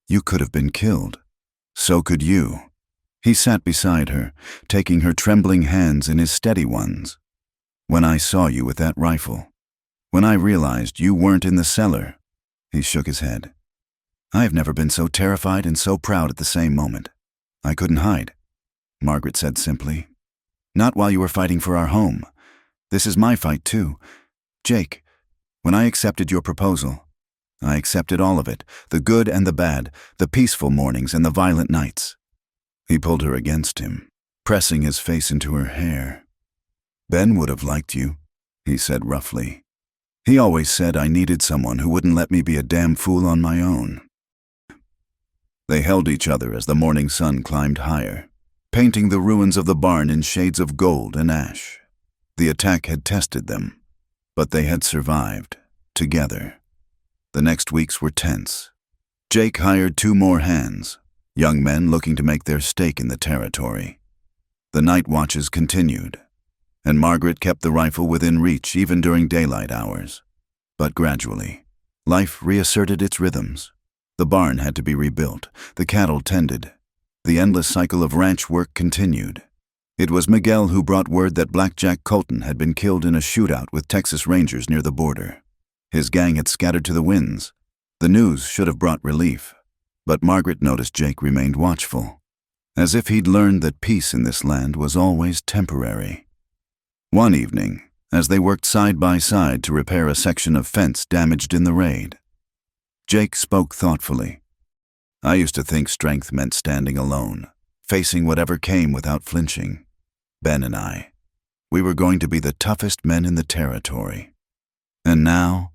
you could have been killed. So could you." He sat beside her, taking her trembling hands in his steady ones. "When I saw you with that rifle, when I realized you weren't in the cellar," he shook his head. "I've never been so terrified and so proud at the same moment. I couldn't hide," Margaret said simply. "Not while you were fighting for our home. This is my fight too. Jake, when I accepted your proposal, I accepted all of it, the good and the bad, the peaceful mornings and the violent nights." He pulled her against him, pressing his face into her hair. "Ben would have liked you," he said roughly. "He always said I needed someone who wouldn't let me be a damn fool on my own." They held each other as the morning sun climbed higher, painting the ruins of the barn in shades of gold and ash. The attack had tested them, but they had survived, together. The next weeks were tense. Jake hired 2 more hands, young men looking to make their stake in the territory. The night watches continued, and Margaret kept the rifle within reach even during daylight hours. But gradually, life reasserted its rhythms. The barn had to be rebuilt, the cattle tended. The endless cycle of ranch work continued. It was Miguel who brought word that Blackjack Colton had been killed in a shootout with Texas Rangers near the border. His gang had scattered to the winds. The news should have brought relief, but Margaret noticed Jake remained watchful, as if he'd learned that peace in this land was always temporary. One evening, as they worked side by side to repair a section of fence damaged in the raid, Jake spoke thoughtfully. "I used to think strength meant standing alone, facing whatever came without flinching. Ben and I, we were going to be the toughest men in the territory. And now,"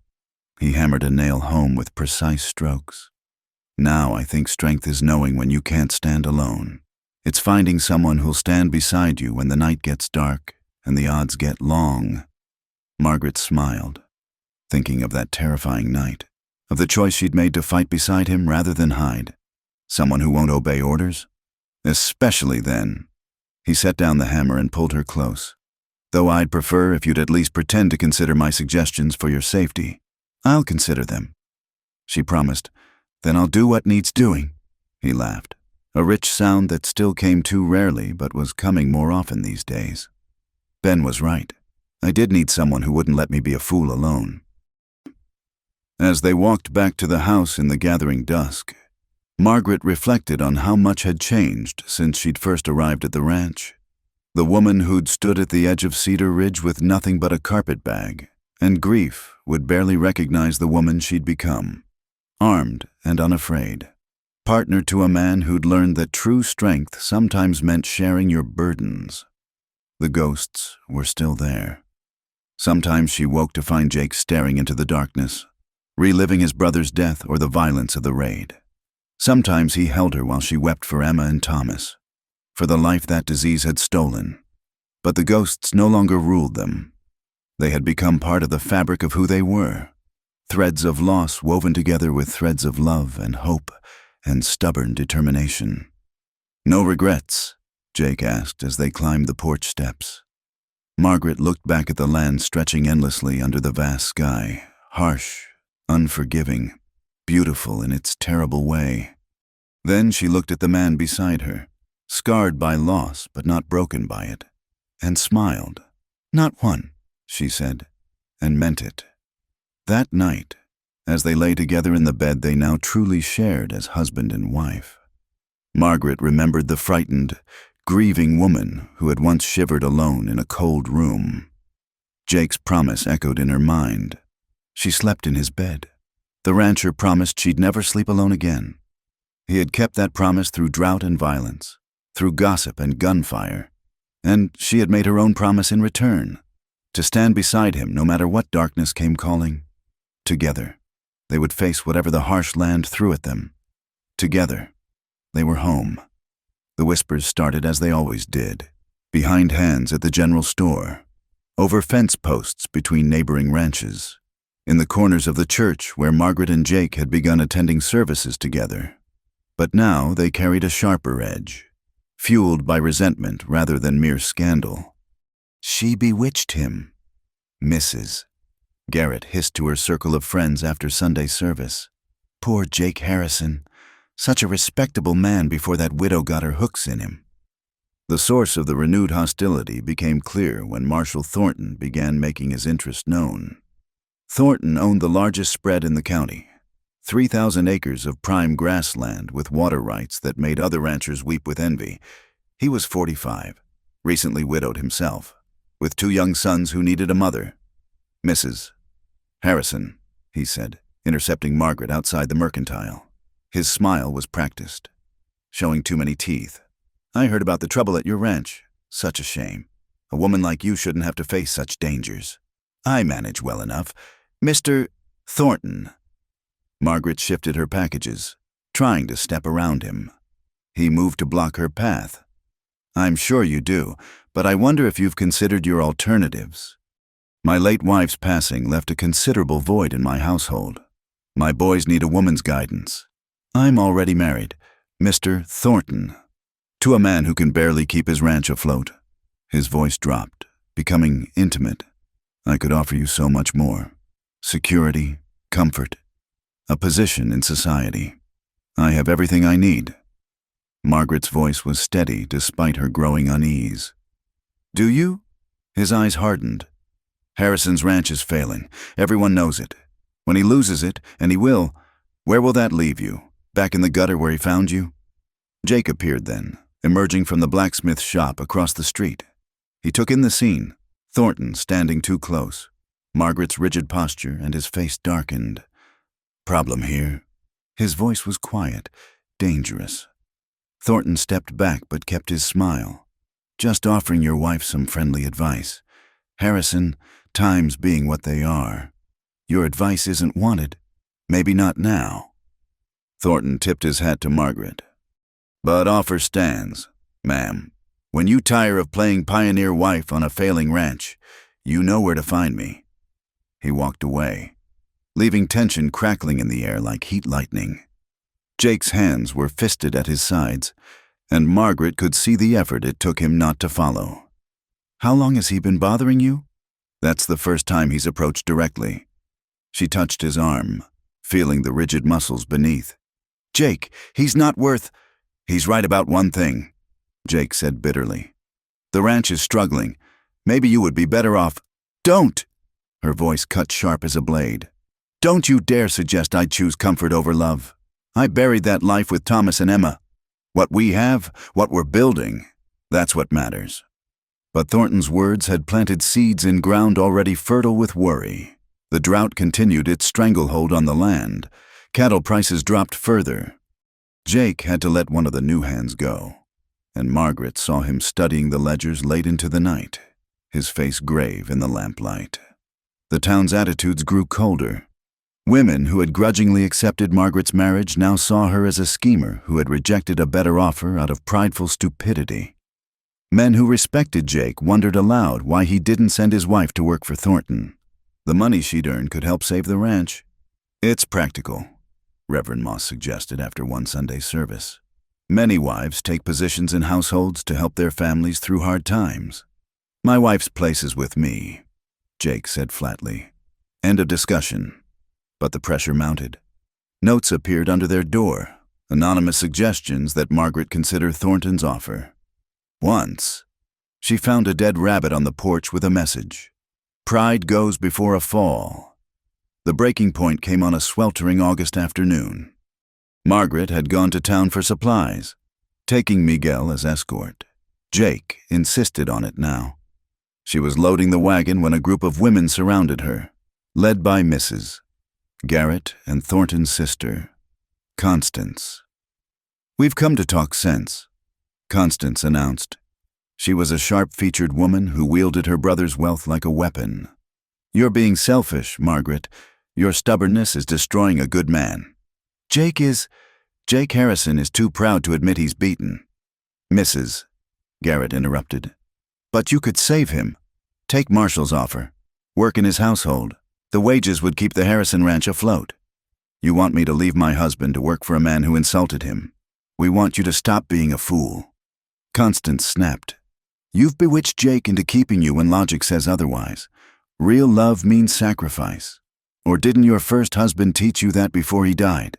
he hammered a nail home with precise strokes, "now I think strength is knowing when you can't stand alone. It's finding someone who'll stand beside you when the night gets dark and the odds get long." Margaret smiled, thinking of that terrifying night, of the choice she'd made to fight beside him rather than hide. Someone who won't obey orders? Especially then. He set down the hammer and pulled her close. "Though I'd prefer if you'd at least pretend to consider my suggestions for your safety." "I'll consider them," she promised. "Then I'll do what needs doing." He laughed, a rich sound that still came too rarely but was coming more often these days. Ben was right. I did need someone who wouldn't let me be a fool alone. As they walked back to the house in the gathering dusk, Margaret reflected on how much had changed since she'd first arrived at the ranch. The woman who'd stood at the edge of Cedar Ridge with nothing but a carpet bag, and grief would barely recognize the woman she'd become, armed and unafraid, partner to a man who'd learned that true strength sometimes meant sharing your burdens. The ghosts were still there. Sometimes she woke to find Jake staring into the darkness, reliving his brother's death or the violence of the raid. Sometimes he held her while she wept for Emma and Thomas, for the life that disease had stolen. But the ghosts no longer ruled them. They had become part of the fabric of who they were, threads of loss woven together with threads of love and hope and stubborn determination. "No regrets?" Jake asked as they climbed the porch steps. Margaret looked back at the land stretching endlessly under the vast sky, harsh, unforgiving, beautiful in its terrible way. Then she looked at the man beside her, scarred by loss but not broken by it, and smiled. "Not one," she said, and meant it. That night, as they lay together in the bed they now truly shared as husband and wife, Margaret remembered the frightened, grieving woman who had once shivered alone in a cold room. Jake's promise echoed in her mind. She slept in his bed. The rancher promised she'd never sleep alone again. He had kept that promise through drought and violence, through gossip and gunfire, and she had made her own promise in return, to stand beside him no matter what darkness came calling. Together, they would face whatever the harsh land threw at them. Together, they were home. The whispers started as they always did, behind hands at the general store, over fence posts between neighboring ranches, in the corners of the church where Margaret and Jake had begun attending services together. But now they carried a sharper edge, fueled by resentment rather than mere scandal. She bewitched him. Mrs. Garrett hissed to her circle of friends after Sunday service. Poor Jake Harrison. Such a respectable man before that widow got her hooks in him. The source of the renewed hostility became clear when Marshal Thornton began making his interest known. Thornton owned the largest spread in the county, 3,000 acres of prime grassland with water rights that made other ranchers weep with envy. He was 45, recently widowed himself, with 2 young sons who needed a mother. Mrs. Harrison, he said, intercepting Margaret outside the mercantile. His smile was practiced, showing too many teeth. I heard about the trouble at your ranch. Such a shame. A woman like you shouldn't have to face such dangers. I manage well enough. Mr. Thornton. Margaret shifted her packages, trying to step around him. He moved to block her path. I'm sure you do, but I wonder if you've considered your alternatives. My late wife's passing left a considerable void in my household. My boys need a woman's guidance. I'm already married, Mr. Thornton, to a man who can barely keep his ranch afloat. His voice dropped, becoming intimate. I could offer you so much more. Security, comfort, a position in society. I have everything I need. Margaret's voice was steady despite her growing unease. Do you? His eyes hardened. Harrison's ranch is failing. Everyone knows it. When he loses it, and he will, where will that leave you? Back in the gutter where he found you? Jake appeared then, emerging from the blacksmith shop across the street. He took in the scene, Thornton standing too close, Margaret's rigid posture, and his face darkened. Problem here? His voice was quiet, dangerous. Thornton stepped back but kept his smile. Just offering your wife some friendly advice. Harrison, times being what they are. Your advice isn't wanted. Maybe not now. Thornton tipped his hat to Margaret. But offer stands, ma'am. When you tire of playing pioneer wife on a failing ranch, you know where to find me. He walked away, leaving tension crackling in the air like heat lightning. Jake's hands were fisted at his sides, and Margaret could see the effort it took him not to follow. How long has he been bothering you? That's the first time he's approached directly. She touched his arm, feeling the rigid muscles beneath. Jake, he's not worth... He's right about one thing, Jake said bitterly. The ranch is struggling. Maybe you would be better off... Don't! Her voice cut sharp as a blade. Don't you dare suggest I'd choose comfort over love. I buried that life with Thomas and Emma. What we have, what we're building, that's what matters. But Thornton's words had planted seeds in ground already fertile with worry. The drought continued its stranglehold on the land. Cattle prices dropped further. Jake had to let one of the new hands go, and Margaret saw him studying the ledgers late into the night, his face grave in the lamplight. The town's attitudes grew colder. Women who had grudgingly accepted Margaret's marriage now saw her as a schemer who had rejected a better offer out of prideful stupidity. Men who respected Jake wondered aloud why he didn't send his wife to work for Thornton. The money she'd earned could help save the ranch. It's practical, Reverend Moss suggested after one Sunday service. Many wives take positions in households to help their families through hard times. My wife's place is with me, Jake said flatly. End of discussion. But the pressure mounted. Notes appeared under their door, anonymous suggestions that Margaret consider Thornton's offer. Once, she found a dead rabbit on the porch with a message. Pride goes before a fall. The breaking point came on a sweltering August afternoon. Margaret had gone to town for supplies, taking Miguel as escort. Jake insisted on it now. She was loading the wagon when a group of women surrounded her, led by Mrs. Garrett and Thornton's sister, Constance. We've come to talk sense, Constance announced. She was a sharp-featured woman who wielded her brother's wealth like a weapon. You're being selfish, Margaret. Your stubbornness is destroying a good man. Jake Harrison is too proud to admit he's beaten. Mrs. Garrett interrupted. But you could save him. Take Marshall's offer. Work in his household. The wages would keep the Harrison ranch afloat. You want me to leave my husband to work for a man who insulted him. We want you to stop being a fool. Constance snapped. You've bewitched Jake into keeping you when logic says otherwise. Real love means sacrifice. Or didn't your first husband teach you that before he died?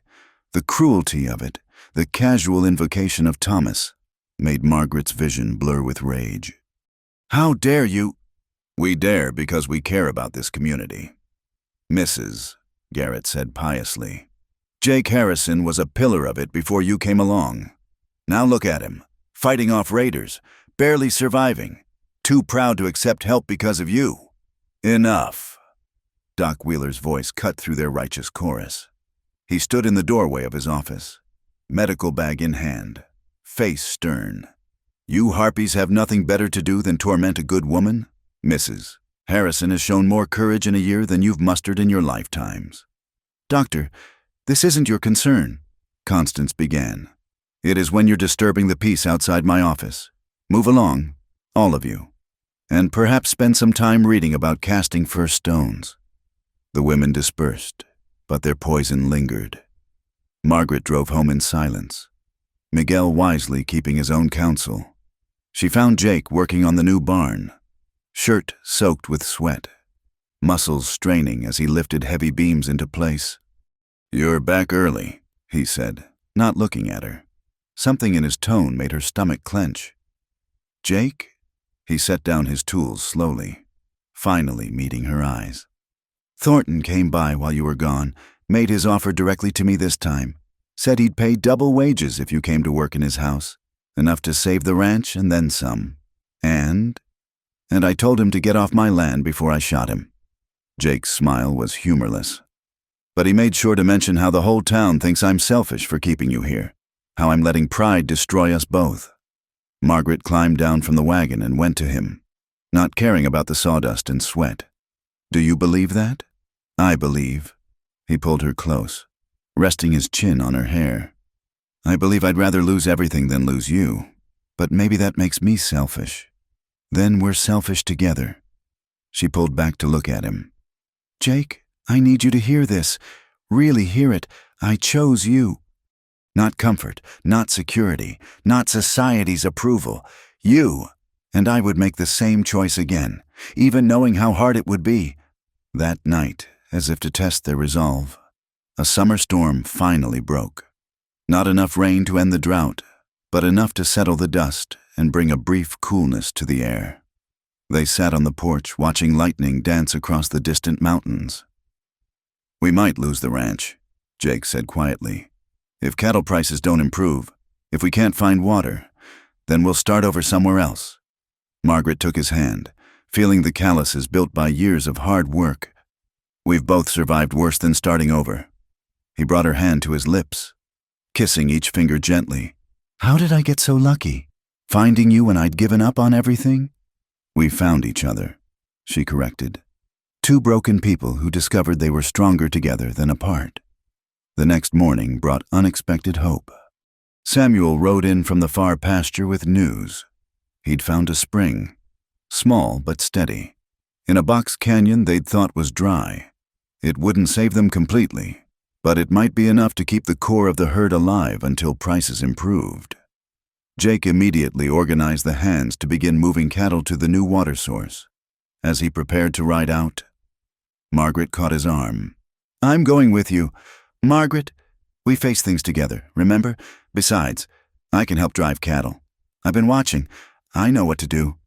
The cruelty of it, the casual invocation of Thomas, made Margaret's vision blur with rage. How dare you? We dare because we care about this community. Mrs., Garrett said piously. Jake Harrison was a pillar of it before you came along. Now look at him, fighting off raiders, barely surviving, too proud to accept help because of you. Enough. Doc Wheeler's voice cut through their righteous chorus. He stood in the doorway of his office, medical bag in hand, face stern. You harpies have nothing better to do than torment a good woman? Mrs. Harrison has shown more courage in a year than you've mustered in your lifetimes. Doctor, this isn't your concern, Constance began. It is when you're disturbing the peace outside my office. Move along, all of you, and perhaps spend some time reading about casting first stones. The women dispersed, but their poison lingered. Margaret drove home in silence, Miguel wisely keeping his own counsel. She found Jake working on the new barn, shirt soaked with sweat, muscles straining as he lifted heavy beams into place. You're back early, he said, not looking at her. Something in his tone made her stomach clench. Jake? He set down his tools slowly, finally meeting her eyes. Thornton came by while you were gone, made his offer directly to me this time. Said he'd pay double wages if you came to work in his house. Enough to save the ranch and then some. And I told him to get off my land before I shot him. Jake's smile was humorless. But he made sure to mention how the whole town thinks I'm selfish for keeping you here, how I'm letting pride destroy us both. Margaret climbed down from the wagon and went to him, not caring about the sawdust and sweat. Do you believe that? I believe. He pulled her close, resting his chin on her hair. I believe I'd rather lose everything than lose you, but maybe that makes me selfish. Then we're selfish together. She pulled back to look at him. Jake, I need you to hear this. Really hear it. I chose you. Not comfort, not security, not society's approval. You. And I would make the same choice again, even knowing how hard it would be. That night, as if to test their resolve, a summer storm finally broke. Not enough rain to end the drought, but enough to settle the dust and bring a brief coolness to the air. They sat on the porch watching lightning dance across the distant mountains. We might lose the ranch, Jake said quietly. If cattle prices don't improve, if we can't find water, then we'll start over somewhere else. Margaret took his hand, feeling the calluses built by years of hard work. We've both survived worse than starting over. He brought her hand to his lips, kissing each finger gently. How did I get so lucky? Finding you when I'd given up on everything? We found each other, she corrected. Two broken people who discovered they were stronger together than apart. The next morning brought unexpected hope. Samuel rode in from the far pasture with news. He'd found a spring, small but steady, in a box canyon they'd thought was dry. It wouldn't save them completely, but it might be enough to keep the core of the herd alive until prices improved. Jake immediately organized the hands to begin moving cattle to the new water source. As he prepared to ride out, Margaret caught his arm. I'm going with you. Margaret, we face things together, remember? Besides, I can help drive cattle. I've been watching. I know what to do.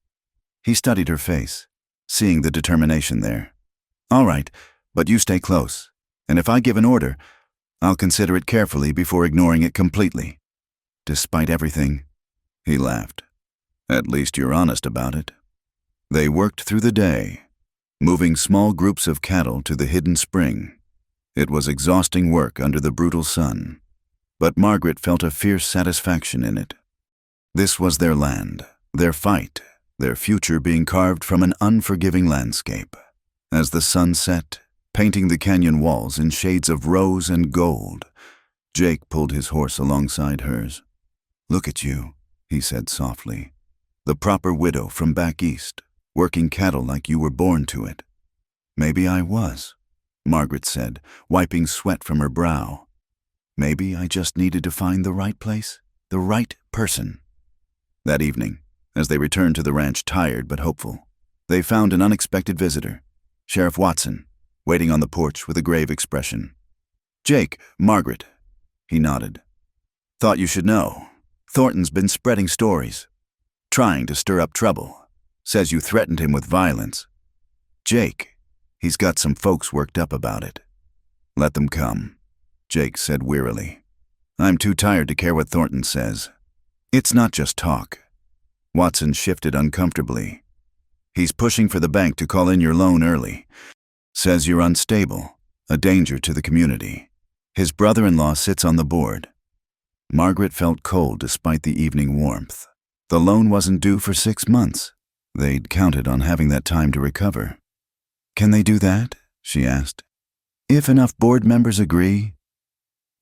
He studied her face, seeing the determination there. All right, but you stay close, and if I give an order, I'll consider it carefully before ignoring it completely. Despite everything, he laughed. At least you're honest about it. They worked through the day, moving small groups of cattle to the hidden spring. It was exhausting work under the brutal sun, but Margaret felt a fierce satisfaction in it. This was their land, their fight, their future being carved from an unforgiving landscape. As the sun set, painting the canyon walls in shades of rose and gold, Jake pulled his horse alongside hers. Look at you, he said softly. The proper widow from back east, working cattle like you were born to it. Maybe I was, Margaret said, wiping sweat from her brow. Maybe I just needed to find the right place, the right person. That evening, As they returned to the ranch tired but hopeful, they found an unexpected visitor, Sheriff Watson, waiting on the porch with a grave expression. "Jake, Margaret." He nodded. "Thought you should know. Thornton's been spreading stories, trying to stir up trouble. Says you threatened him with violence. Jake, he's got some folks worked up about it." "Let them come," Jake said wearily. "I'm too tired to care what Thornton says. It's not just talk." Watson shifted uncomfortably. "He's pushing for the bank to call in your loan early. Says you're unstable, a danger to the community. His brother-in-law sits on the board." Margaret felt cold despite the evening warmth. The loan wasn't due for 6 months. They'd counted on having that time to recover. "Can they do that?" she asked. "If enough board members agree?"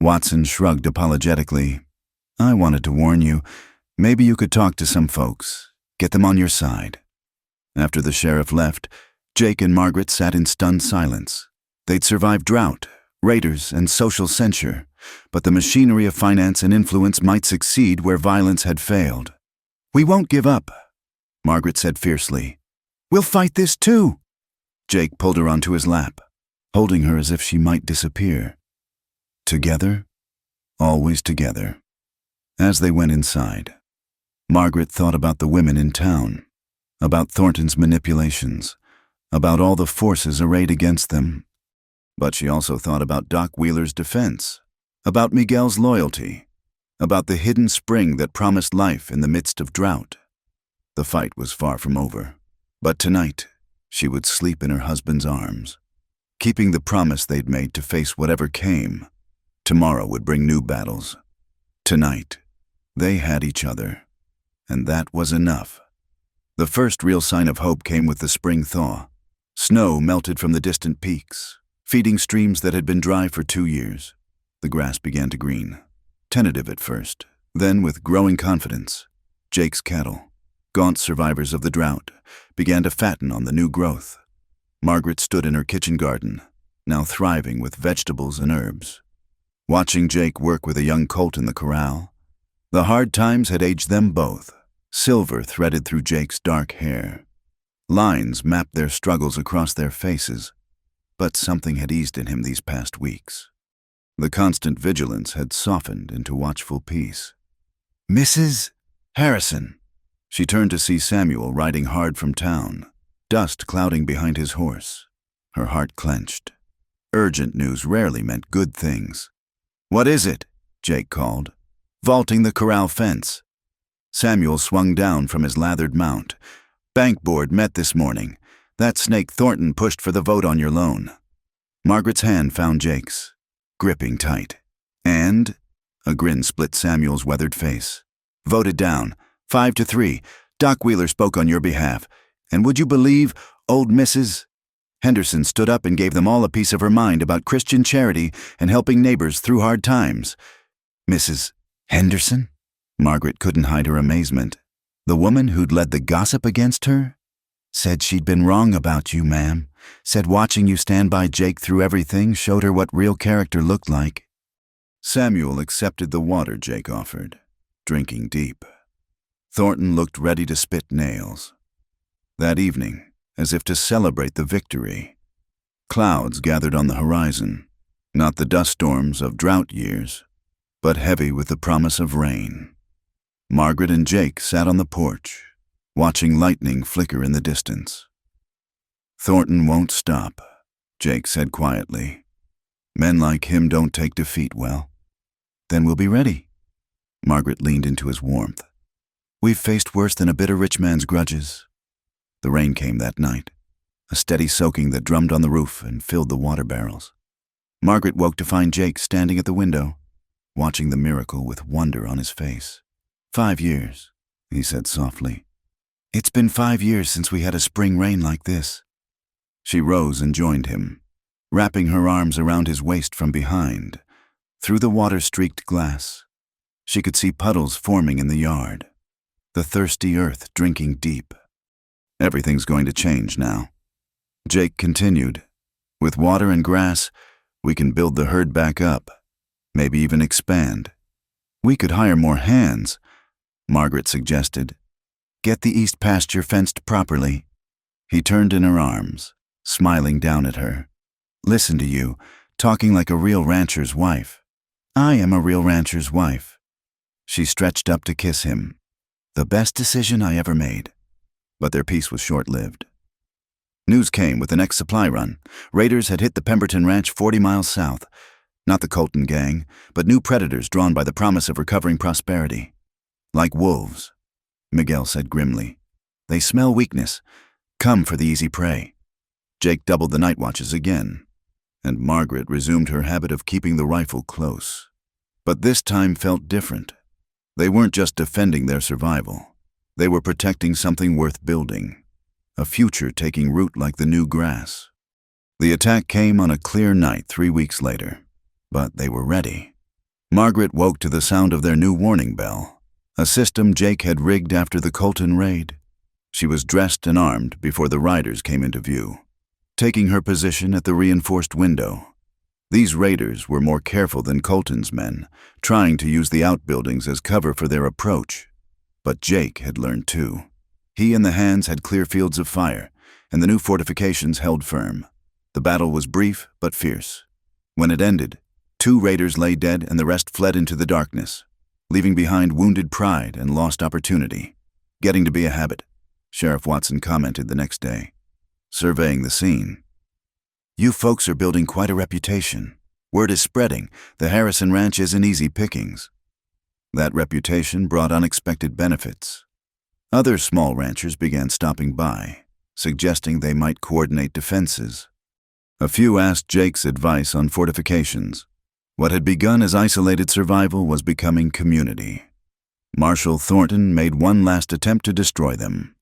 Watson shrugged apologetically. "I wanted to warn you. Maybe you could talk to some folks. Get them on your side." After the sheriff left, Jake and Margaret sat in stunned silence. They'd survived drought, raiders, and social censure, but the machinery of finance and influence might succeed where violence had failed. "We won't give up," Margaret said fiercely. "We'll fight this too." Jake pulled her onto his lap, holding her as if she might disappear. Together, always together. As they went inside, Margaret thought about the women in town, about Thornton's manipulations, about all the forces arrayed against them. But she also thought about Doc Wheeler's defense, about Miguel's loyalty, about the hidden spring that promised life in the midst of drought. The fight was far from over, but tonight she would sleep in her husband's arms, keeping the promise they'd made to face whatever came. Tomorrow would bring new battles. Tonight, they had each other, and that was enough. The first real sign of hope came with the spring thaw. Snow melted from the distant peaks, feeding streams that had been dry for 2 years. The grass began to green, tentative at first, then with growing confidence. Jake's cattle, gaunt survivors of the drought, began to fatten on the new growth. Margaret stood in her kitchen garden, now thriving with vegetables and herbs. Watching Jake work with a young colt in the corral, the hard times had aged them both. Silver threaded through Jake's dark hair. Lines mapped their struggles across their faces, but something had eased in him these past weeks. The constant vigilance had softened into watchful peace. "Mrs. Harrison." She turned to see Samuel riding hard from town, dust clouding behind his horse. Her heart clenched. Urgent news rarely meant good things. "What is it?" Jake called, vaulting the corral fence. Samuel swung down from his lathered mount. "Bank board met this morning. That snake Thornton pushed for the vote on your loan." Margaret's hand found Jake's, gripping tight. "And?" A grin split Samuel's weathered face. "Voted down, 5-3. Doc Wheeler spoke on your behalf. And would you believe old Mrs. Henderson stood up and gave them all a piece of her mind about Christian charity and helping neighbors through hard times." "Mrs. Henderson?" Margaret couldn't hide her amazement. "The woman who'd led the gossip against her? Said she'd been wrong about you, ma'am. Said watching you stand by Jake through everything showed her what real character looked like." Samuel accepted the water Jake offered, drinking deep. Thornton looked ready to spit nails. That evening, as if to celebrate the victory, clouds gathered on the horizon, not the dust storms of drought years, but heavy with the promise of rain. Margaret and Jake sat on the porch, watching lightning flicker in the distance. "Thornton won't stop," Jake said quietly. "Men like him don't take defeat well." "Then we'll be ready." Margaret leaned into his warmth. "We've faced worse than a bitter rich man's grudges." The rain came that night, a steady soaking that drummed on the roof and filled the water barrels. Margaret woke to find Jake standing at the window, watching the miracle with wonder on his face. "5 years," he said softly. "It's been 5 years since we had a spring rain like this." She rose and joined him, wrapping her arms around his waist from behind. Through the water-streaked glass, she could see puddles forming in the yard, the thirsty earth drinking deep. "Everything's going to change now," Jake continued. "With water and grass, we can build the herd back up, maybe even expand. We could hire more hands," Margaret suggested. Get the east pasture fenced properly." He turned in her arms, smiling down at her. "Listen to you, talking like a real rancher's wife." "I am a real rancher's wife." She stretched up to kiss him. "The best decision I ever made." But their peace was short-lived. News came with the next supply run. Raiders had hit the Pemberton Ranch 40 miles south. Not the Colton gang, but new predators drawn by the promise of recovering prosperity. "Like wolves," Miguel said grimly. "They smell weakness, come for the easy prey." Jake doubled the night watches again, and Margaret resumed her habit of keeping the rifle close. But this time felt different. They weren't just defending their survival. They were protecting something worth building, a future taking root like the new grass. The attack came on a clear night 3 weeks later, but they were ready. Margaret woke to the sound of their new warning bell, a system Jake had rigged after the Colton raid. She was dressed and armed before the riders came into view, taking her position at the reinforced window. These raiders were more careful than Colton's men, trying to use the outbuildings as cover for their approach. But Jake had learned too. He and the hands had clear fields of fire, and the new fortifications held firm. The battle was brief but fierce. When it ended, 2 raiders lay dead and the rest fled into the darkness, leaving behind wounded pride and lost opportunity. "Getting to be a habit," Sheriff Watson commented the next day, surveying the scene. "You folks are building quite a reputation. Word is spreading. The Harrison Ranch isn't easy pickings." That reputation brought unexpected benefits. Other small ranchers began stopping by, suggesting they might coordinate defenses. A few asked Jake's advice on fortifications. What had begun as isolated survival was becoming community. Marshal Thornton made one last attempt to destroy them.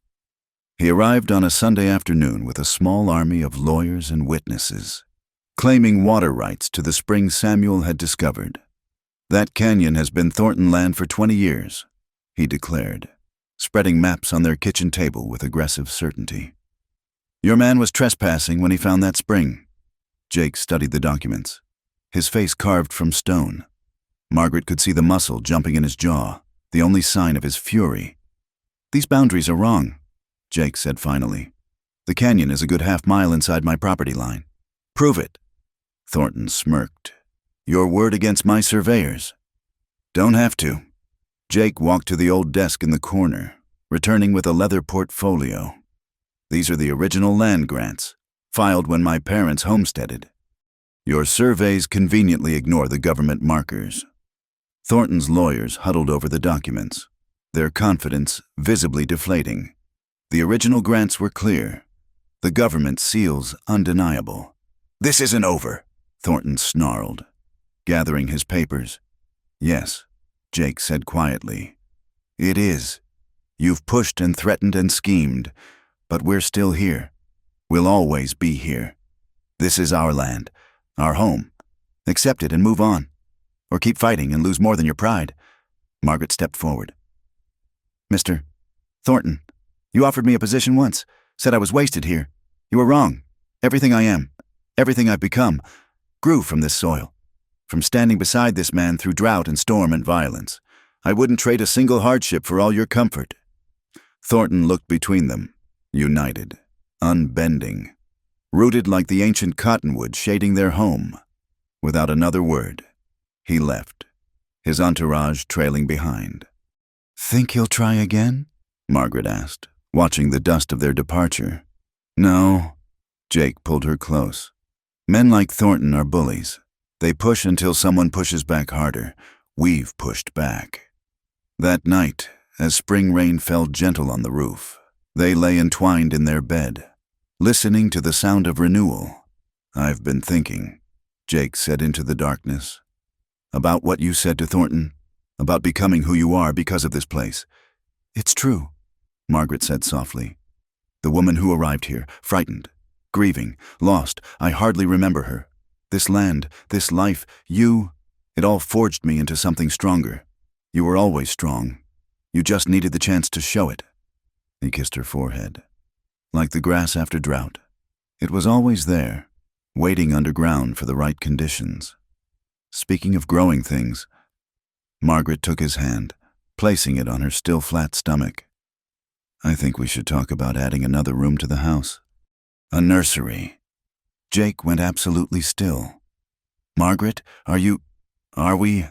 He arrived on a Sunday afternoon with a small army of lawyers and witnesses, claiming water rights to the spring Samuel had discovered. "That canyon has been Thornton land for 20 years, he declared, spreading maps on their kitchen table with aggressive certainty. "Your man was trespassing when he found that spring." Jake studied the documents, his face carved from stone. Margaret could see the muscle jumping in his jaw, the only sign of his fury. "These boundaries are wrong," Jake said finally. "The canyon is a good half-mile inside my property line." "Prove it." Thornton smirked. "Your word against my surveyors." "Don't have to." Jake walked to the old desk in the corner, returning with a leather portfolio. "These are the original land grants, filed when my parents homesteaded. Your surveys conveniently ignore the government markers." Thornton's lawyers huddled over the documents, their confidence visibly deflating. The original grants were clear, the government seals undeniable. "This isn't over," Thornton snarled, gathering his papers. "Yes," Jake said quietly. "It is. You've pushed and threatened and schemed, but we're still here. We'll always be here. This is our land, our home. Accept it and move on. Or keep fighting and lose more than your pride." Margaret stepped forward. "Mr. Thornton, you offered me a position once, said I was wasted here. You were wrong. Everything I am, everything I've become, grew from this soil. From standing beside this man through drought and storm and violence. I wouldn't trade a single hardship for all your comfort." Thornton looked between them, united, unbending, rooted like the ancient cottonwood shading their home. Without another word, he left, his entourage trailing behind. "Think he'll try again?" Margaret asked, watching the dust of their departure. "No." Jake pulled her close. "Men like Thornton are bullies. They push until someone pushes back harder. We've pushed back." That night, as spring rain fell gentle on the roof, they lay entwined in their bed, listening to the sound of renewal. "I've been thinking," Jake said into the darkness, "about what you said to Thornton, about becoming who you are because of this place." "It's true," Margaret said softly. "The woman who arrived here, frightened, grieving, lost, I hardly remember her. This land, this life, you, it all forged me into something stronger. You were always strong. You just needed the chance to show it." He kissed her forehead. Like the grass after drought, it was always there, waiting underground for the right conditions. Speaking of growing things, Margaret took his hand, placing it on her still flat stomach. I think we should talk about adding another room to the house. A nursery. Jake went absolutely still. Margaret, are we?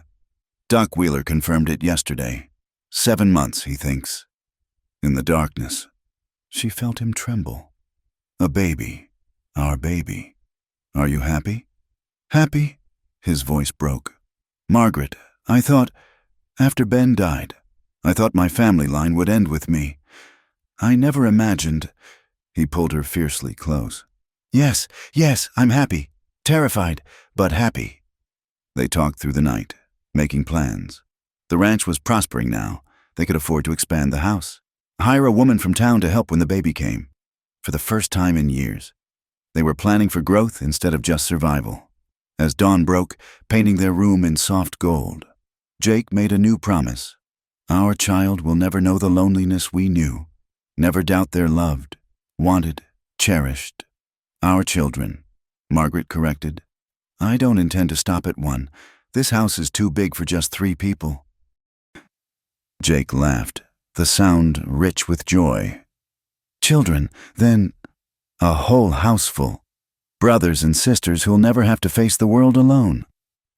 Doc Wheeler confirmed it yesterday. 7 months, he thinks. In the darkness, she felt him tremble. A baby. Our baby. Are you happy? Happy? His voice broke. Margaret, I thought, after Ben died, I thought my family line would end with me. I never imagined. He pulled her fiercely close. Yes, I'm happy. Terrified, but happy. They talked through the night, making plans. The ranch was prospering now. They could afford to expand the house. Hire a woman from town to help when the baby came. For the first time in years, they were planning for growth instead of just survival. As dawn broke, painting their room in soft gold, Jake made a new promise. Our child will never know the loneliness we knew, never doubt they're loved, wanted, cherished. Our children, Margaret corrected. I don't intend to stop at one. This house is too big for just 3 people. Jake laughed, the sound rich with joy. Children, then a whole houseful. Brothers and sisters who'll never have to face the world alone.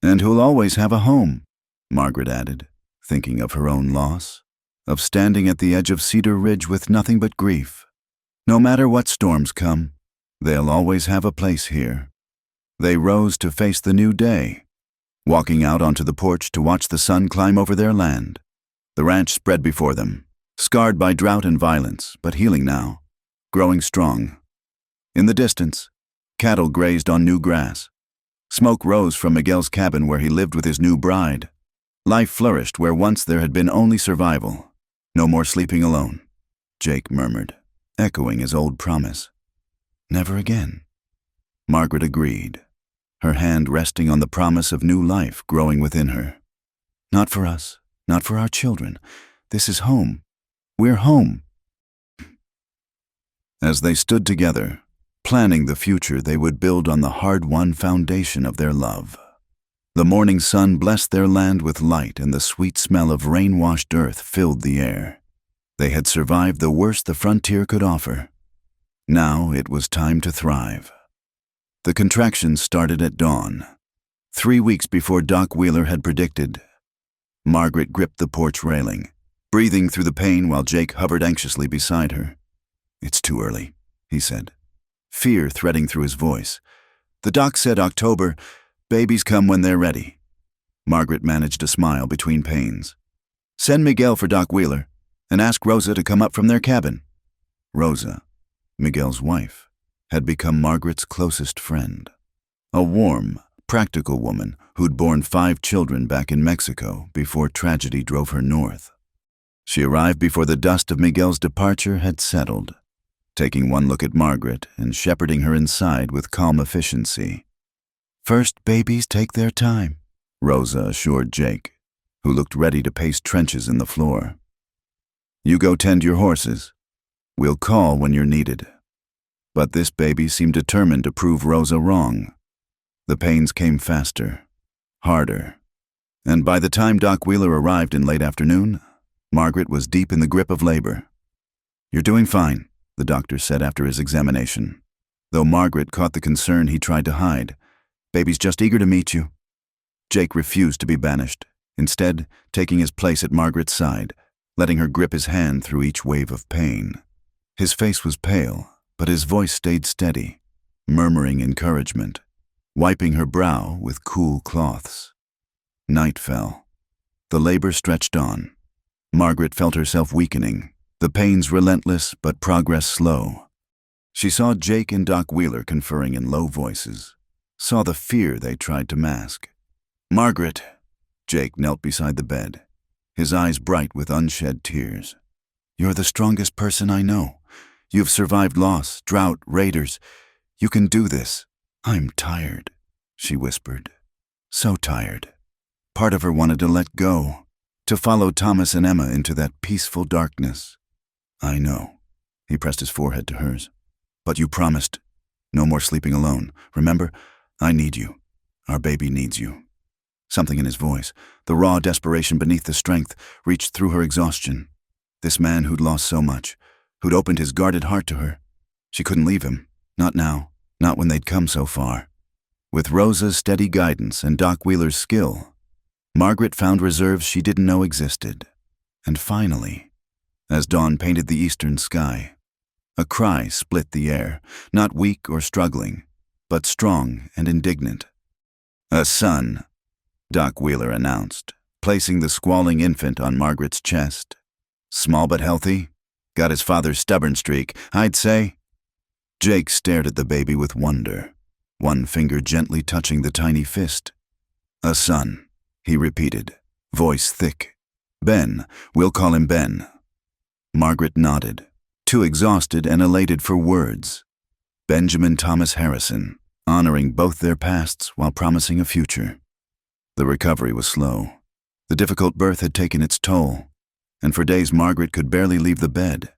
And who'll always have a home, Margaret added, thinking of her own loss, of standing at the edge of Cedar Ridge with nothing but grief. No matter what storms come, they'll always have a place here. They rose to face the new day, walking out onto the porch to watch the sun climb over their land. The ranch spread before them, scarred by drought and violence, but healing now, growing strong. In the distance, cattle grazed on new grass. Smoke rose from Miguel's cabin where he lived with his new bride. Life flourished where once there had been only survival. No more sleeping alone, Jake murmured, echoing his old promise. Never again. Margaret agreed, her hand resting on the promise of new life growing within her. Not for us, not for our children. This is home. We're home. As they stood together, planning the future they would build on the hard-won foundation of their love. The morning sun blessed their land with light, and the sweet smell of rain-washed earth filled the air. They had survived the worst the frontier could offer. Now it was time to thrive. The contractions started at dawn. 3 weeks before Doc Wheeler had predicted. Margaret gripped the porch railing, breathing through the pain while Jake hovered anxiously beside her. It's too early, he said, fear threading through his voice. The doc said October. Babies come when they're ready. Margaret managed a smile between pains. Send Miguel for Doc Wheeler, and ask Rosa to come up from their cabin. Rosa, Miguel's wife, had become Margaret's closest friend. A warm, practical woman who'd borne 5 children back in Mexico before tragedy drove her north. She arrived before the dust of Miguel's departure had settled, taking one look at Margaret and shepherding her inside with calm efficiency. First babies take their time, Rosa assured Jake, who looked ready to pace trenches in the floor. You go tend your horses. We'll call when you're needed. But this baby seemed determined to prove Rosa wrong. The pains came faster, harder, and by the time Doc Wheeler arrived in late afternoon, Margaret was deep in the grip of labor. You're doing fine, the doctor said after his examination, though Margaret caught the concern he tried to hide. Baby's just eager to meet you. Jake refused to be banished, instead taking his place at Margaret's side, letting her grip his hand through each wave of pain. His face was pale, but his voice stayed steady, murmuring encouragement, wiping her brow with cool cloths. Night fell. The labor stretched on. Margaret felt herself weakening, the pains relentless but progress slow. She saw Jake and Doc Wheeler conferring in low voices, saw the fear they tried to mask. Margaret, Jake knelt beside the bed, his eyes bright with unshed tears. You're the strongest person I know. You've survived loss, drought, raiders. You can do this. I'm tired, she whispered. So tired. Part of her wanted to let go, to follow Thomas and Emma into that peaceful darkness. I know. He pressed his forehead to hers. But you promised. No more sleeping alone. Remember? I need you. Our baby needs you. Something in his voice, the raw desperation beneath the strength, reached through her exhaustion. This man who'd lost so much, who'd opened his guarded heart to her. She couldn't leave him. Not now. Not when they'd come so far. With Rosa's steady guidance and Doc Wheeler's skill, Margaret found reserves she didn't know existed. And finally, as dawn painted the eastern sky, a cry split the air, not weak or struggling, but strong and indignant. "A son," Doc Wheeler announced, placing the squalling infant on Margaret's chest. "Small but healthy. Got his father's stubborn streak, I'd say." Jake stared at the baby with wonder, one finger gently touching the tiny fist. "A son," he repeated, voice thick. "Ben, we'll call him Ben." Margaret nodded, too exhausted and elated for words. Benjamin Thomas Harrison, honoring both their pasts while promising a future. The recovery was slow. The difficult birth had taken its toll, and for days Margaret could barely leave the bed.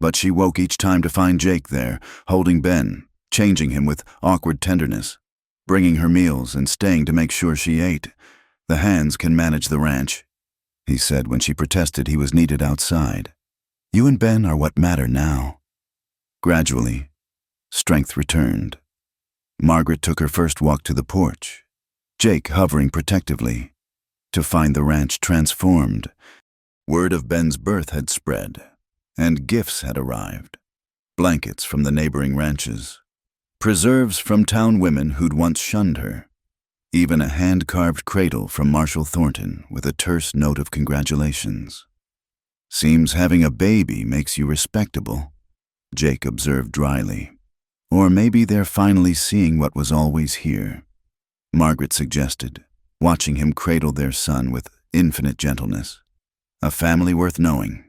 But she woke each time to find Jake there, holding Ben, changing him with awkward tenderness, bringing her meals and staying to make sure she ate. "The hands can manage the ranch," he said when she protested he was needed outside. "You and Ben are what matter now." Gradually, strength returned. Margaret took her first walk to the porch, Jake hovering protectively, to find the ranch transformed. Word of Ben's birth had spread, and gifts had arrived. Blankets from the neighboring ranches, preserves from town women who'd once shunned her, even a hand-carved cradle from Marshall Thornton with a terse note of congratulations. "Seems having a baby makes you respectable," Jake observed dryly. "Or maybe they're finally seeing what was always here," Margaret suggested, watching him cradle their son with infinite gentleness. "A family worth knowing."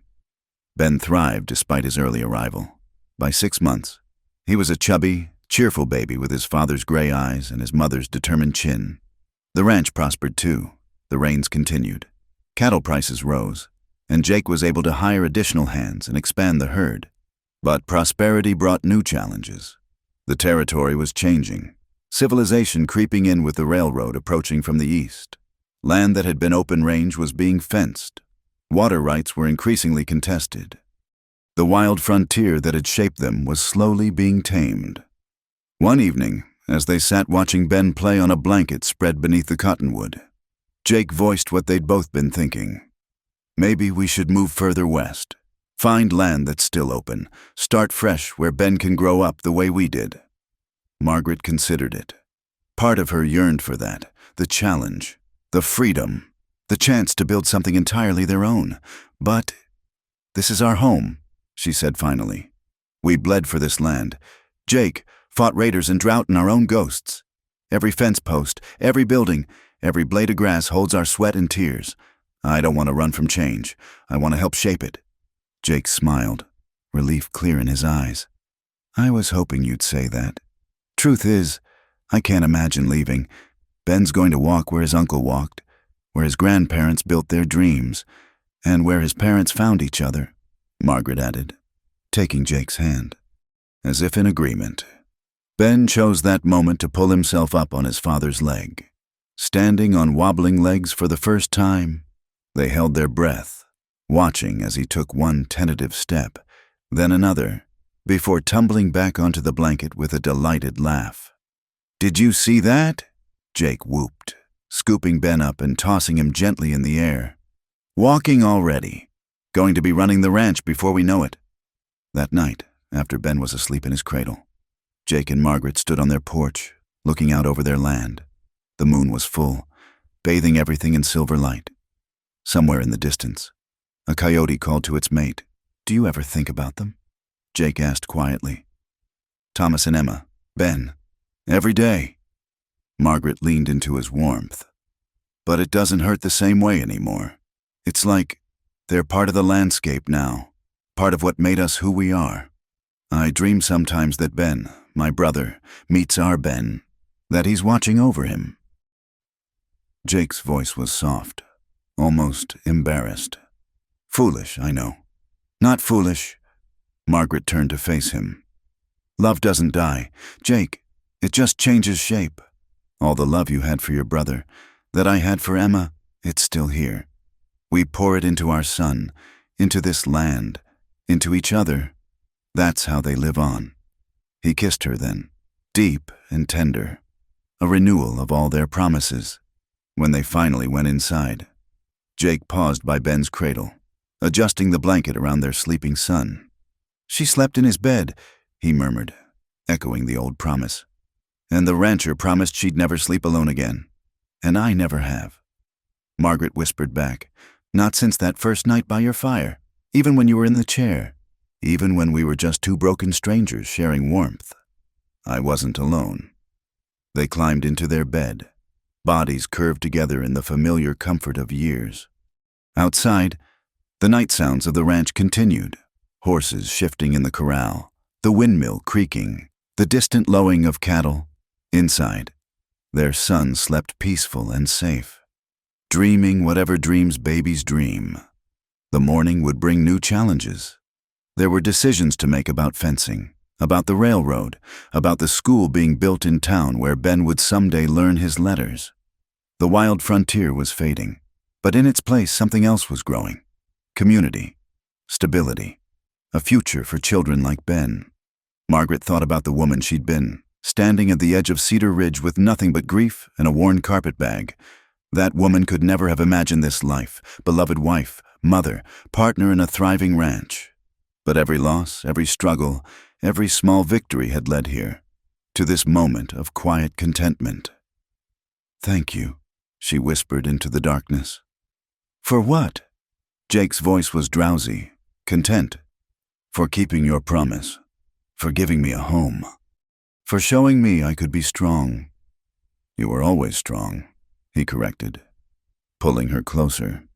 Ben thrived despite his early arrival. By 6 months, he was a chubby, cheerful baby with his father's gray eyes and his mother's determined chin. The ranch prospered too. The rains continued. Cattle prices rose, and Jake was able to hire additional hands and expand the herd. But prosperity brought new challenges. The territory was changing, civilization creeping in with the railroad approaching from the east. Land that had been open range was being fenced. Water rights were increasingly contested. The wild frontier that had shaped them was slowly being tamed. One evening, as they sat watching Ben play on a blanket spread beneath the cottonwood, Jake voiced what they'd both been thinking. "Maybe we should move further west. Find land that's still open. Start fresh where Ben can grow up the way we did." Margaret considered it. Part of her yearned for that, the challenge, the freedom, the chance to build something entirely their own. But "This is our home," she said finally. "We bled for this land. Jake fought raiders and drought and our own ghosts. Every fence post, every building, every blade of grass holds our sweat and tears. I don't want to run from change. I want to help shape it." Jake smiled, relief clear in his eyes. "I was hoping you'd say that. Truth is, I can't imagine leaving. Ben's going to walk where his uncle walked, where his grandparents built their dreams, and where his parents found each other," Margaret added, taking Jake's hand. As if in agreement, Ben chose that moment to pull himself up on his father's leg. Standing on wobbling legs for the first time, they held their breath, watching as he took one tentative step, then another, before tumbling back onto the blanket with a delighted laugh. "Did you see that?" Jake whooped, scooping Ben up and tossing him gently in the air. "Walking already. Going to be running the ranch before we know it." That night, after Ben was asleep in his cradle, Jake and Margaret stood on their porch, looking out over their land. The moon was full, bathing everything in silver light. Somewhere in the distance, a coyote called to its mate. "Do you ever think about them?" Jake asked quietly. "Thomas and Emma, Ben, every day." Margaret leaned into his warmth. "But it doesn't hurt the same way anymore. It's like they're part of the landscape now, part of what made us who we are. I dream sometimes that Ben, my brother, meets our Ben, that he's watching over him." Jake's voice was soft, almost embarrassed. "Foolish, I know." "Not foolish." Margaret turned to face him. "Love doesn't die, Jake. It just changes shape. All the love you had for your brother, that I had for Emma, it's still here. We pour it into our son, into this land, into each other, That's how they live on. He kissed her then, deep and tender, a renewal of all their promises. When they finally went inside, Jake paused by Ben's cradle, adjusting the blanket around their sleeping son. "She slept in his bed," he murmured, echoing the old promise. "And the rancher promised she'd never sleep alone again. And I never have." Margaret whispered back, "Not since that first night by your fire, even when you were in the chair, even when we were just two broken strangers sharing warmth. I wasn't alone." They climbed into their bed, bodies curved together in the familiar comfort of years. Outside, the night sounds of the ranch continued, horses shifting in the corral, the windmill creaking, the distant lowing of cattle. Inside, their son slept peaceful and safe, dreaming whatever dreams babies dream. The morning would bring new challenges. There were decisions to make about fencing, about the railroad, about the school being built in town where Ben would someday learn his letters. The wild frontier was fading, but in its place something else was growing. Community, stability, a future for children like Ben. Margaret thought about the woman she'd been, standing at the edge of Cedar Ridge with nothing but grief and a worn carpet bag. That woman could never have imagined this life, beloved wife, mother, partner in a thriving ranch. But every loss, every struggle, every small victory had led here, to this moment of quiet contentment. "Thank you," she whispered into the darkness. "For what?" Jake's voice was drowsy, content. "For keeping your promise, for giving me a home, for showing me I could be strong." "You were always strong," he corrected, pulling her closer.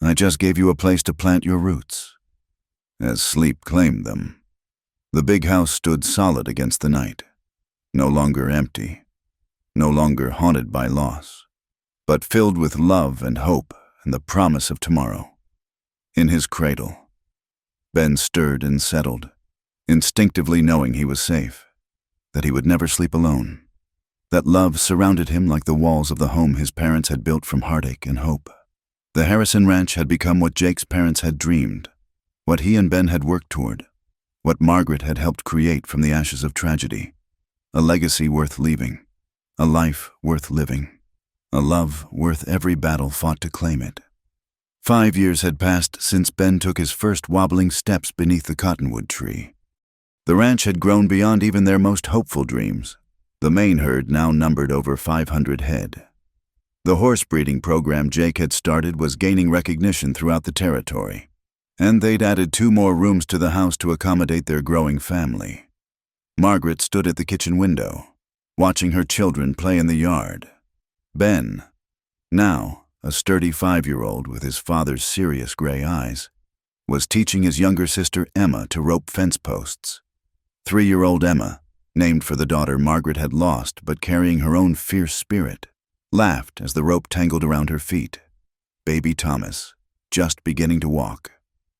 "I just gave you a place to plant your roots, as sleep claimed them." The big house stood solid against the night, no longer empty, no longer haunted by loss, but filled with love and hope and the promise of tomorrow. In his cradle, Ben stirred and settled, instinctively knowing he was safe, that he would never sleep alone, that love surrounded him like the walls of the home his parents had built from heartache and hope. The Harrison Ranch had become what Jake's parents had dreamed, what he and Ben had worked toward, what Margaret had helped create from the ashes of tragedy. A legacy worth leaving, a life worth living, a love worth every battle fought to claim it. 5 years had passed since Ben took his first wobbling steps beneath the cottonwood tree. The ranch had grown beyond even their most hopeful dreams. The main herd now numbered over 500 head. The horse breeding program Jake had started was gaining recognition throughout the territory, and they'd added 2 more rooms to the house to accommodate their growing family. Margaret stood at the kitchen window, watching her children play in the yard. Ben, now a sturdy 5-year-old with his father's serious gray eyes, was teaching his younger sister Emma to rope fence posts. 3-year-old Emma, named for the daughter Margaret had lost but carrying her own fierce spirit, laughed as the rope tangled around her feet. Baby Thomas, just beginning to walk,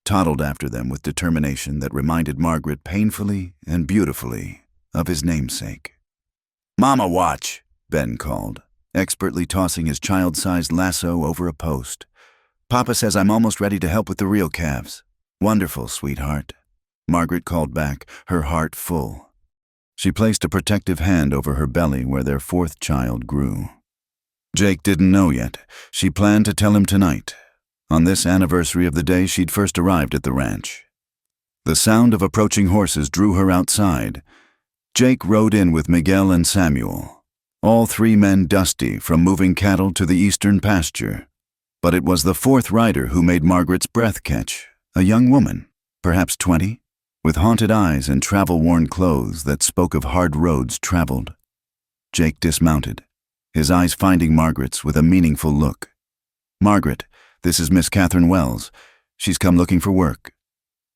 toddled after them with determination that reminded Margaret painfully and beautifully of his namesake. "Mama, watch," Ben called, expertly tossing his child-sized lasso over a post. "Papa says I'm almost ready to help with the real calves." "Wonderful, sweetheart," Margaret called back, her heart full. She placed a protective hand over her belly where their 4th child grew. Jake didn't know yet. She planned to tell him tonight, on this anniversary of the day she'd first arrived at the ranch. The sound of approaching horses drew her outside. Jake rode in with Miguel and Samuel, all 3 men dusty from moving cattle to the eastern pasture. But it was the 4th rider who made Margaret's breath catch, a young woman, perhaps 20, with haunted eyes and travel-worn clothes that spoke of hard roads traveled. Jake dismounted, his eyes finding Margaret's with a meaningful look. "Margaret, this is Miss Catherine Wells. She's come looking for work."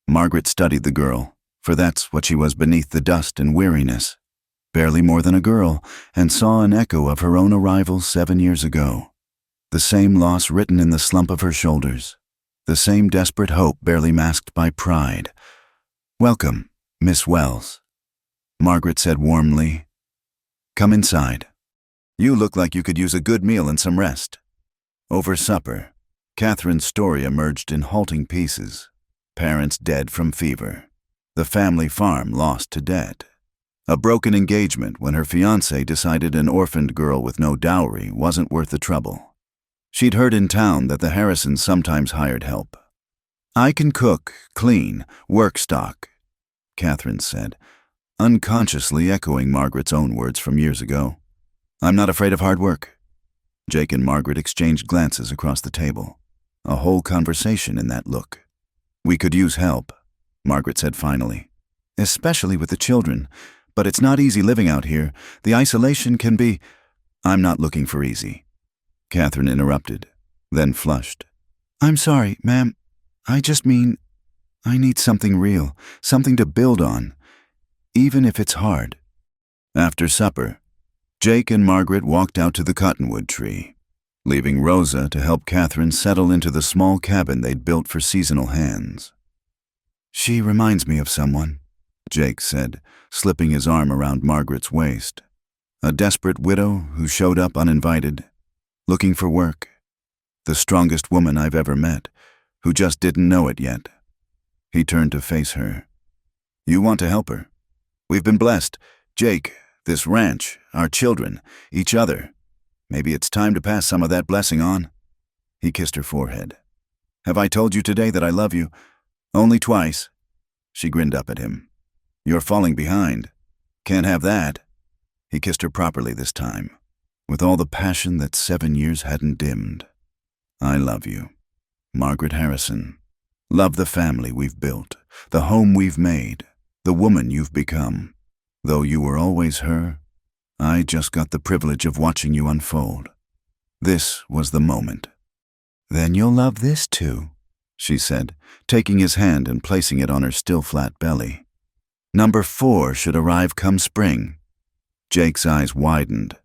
Margaret studied the girl, for that's what she was beneath the dust and weariness. Barely more than a girl, and saw an echo of her own arrival 7 years ago. The same loss written in the slump of her shoulders, the same desperate hope barely masked by pride. "Welcome, Miss Wells," Margaret said warmly. "Come inside. You look like you could use a good meal and some rest." Over supper, Catherine's story emerged in halting pieces. Parents dead from fever. the family farm lost to debt, a broken engagement when her fiancé decided an orphaned girl with no dowry wasn't worth the trouble. She'd heard in town that the Harrisons sometimes hired help. "I can cook, clean, work stock," Catherine said, unconsciously echoing Margaret's own words from years ago. "I'm not afraid of hard work." Jake and Margaret exchanged glances across the table, a whole conversation in that look. "We could use help," Margaret said finally, "especially with the children, but it's not easy living out here. The isolation can be—" "I'm not looking for easy," Catherine interrupted, then flushed. "I'm sorry, ma'am. I just mean, I need something real, something to build on, even if it's hard." After supper, Jake and Margaret walked out to the cottonwood tree, leaving Rosa to help Catherine settle into the small cabin they'd built for seasonal hands. "She reminds me of someone," Jake said, slipping his arm around Margaret's waist. "A desperate widow who showed up uninvited, looking for work. The strongest woman I've ever met, who just didn't know it yet." He turned to face her. "You want to help her? We've been blessed. Jake, this ranch, our children, each other. Maybe it's time to pass some of that blessing on." He kissed her forehead. "Have I told you today that I love you? Only twice." She grinned up at him. "You're falling behind. Can't have that." He kissed her properly this time, with all the passion that 7 years hadn't dimmed. "I love you, Margaret Harrison. Love the family we've built, the home we've made, the woman you've become. Though you were always her, I just got the privilege of watching you unfold. This was the moment." "Then you'll love this too," she said, taking his hand and placing it on her still flat belly. "Number 4 should arrive come spring." Jake's eyes widened,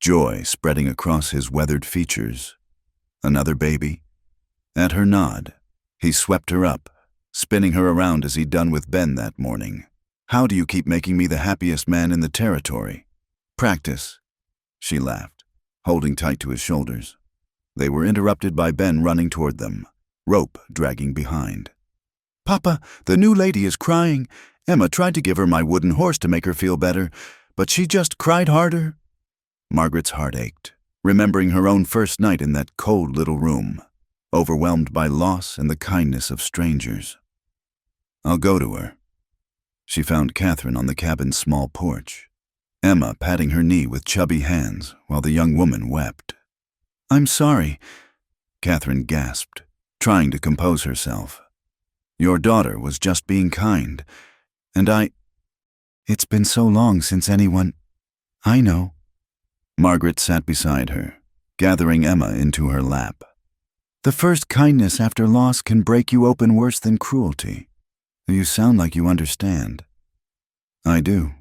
joy spreading across his weathered features. "Another baby?" At her nod, he swept her up, spinning her around as he'd done with Ben that morning. "How do you keep making me the happiest man in the territory?" "Practice," she laughed, holding tight to his shoulders. They were interrupted by Ben running toward them, rope dragging behind. "Papa, the new lady is crying. Emma tried to give her my wooden horse to make her feel better, but she just cried harder." Margaret's heart ached, remembering her own first night in that cold little room, overwhelmed by loss and the kindness of strangers. "I'll go to her." She found Catherine on the cabin's small porch, Emma patting her knee with chubby hands while the young woman wept. "I'm sorry," Catherine gasped, trying to compose herself. "Your daughter was just being kind, and It's been so long since anyone—" "I know." Margaret sat beside her, gathering Emma into her lap. "The first kindness after loss can break you open worse than cruelty. You sound like you understand." "I do."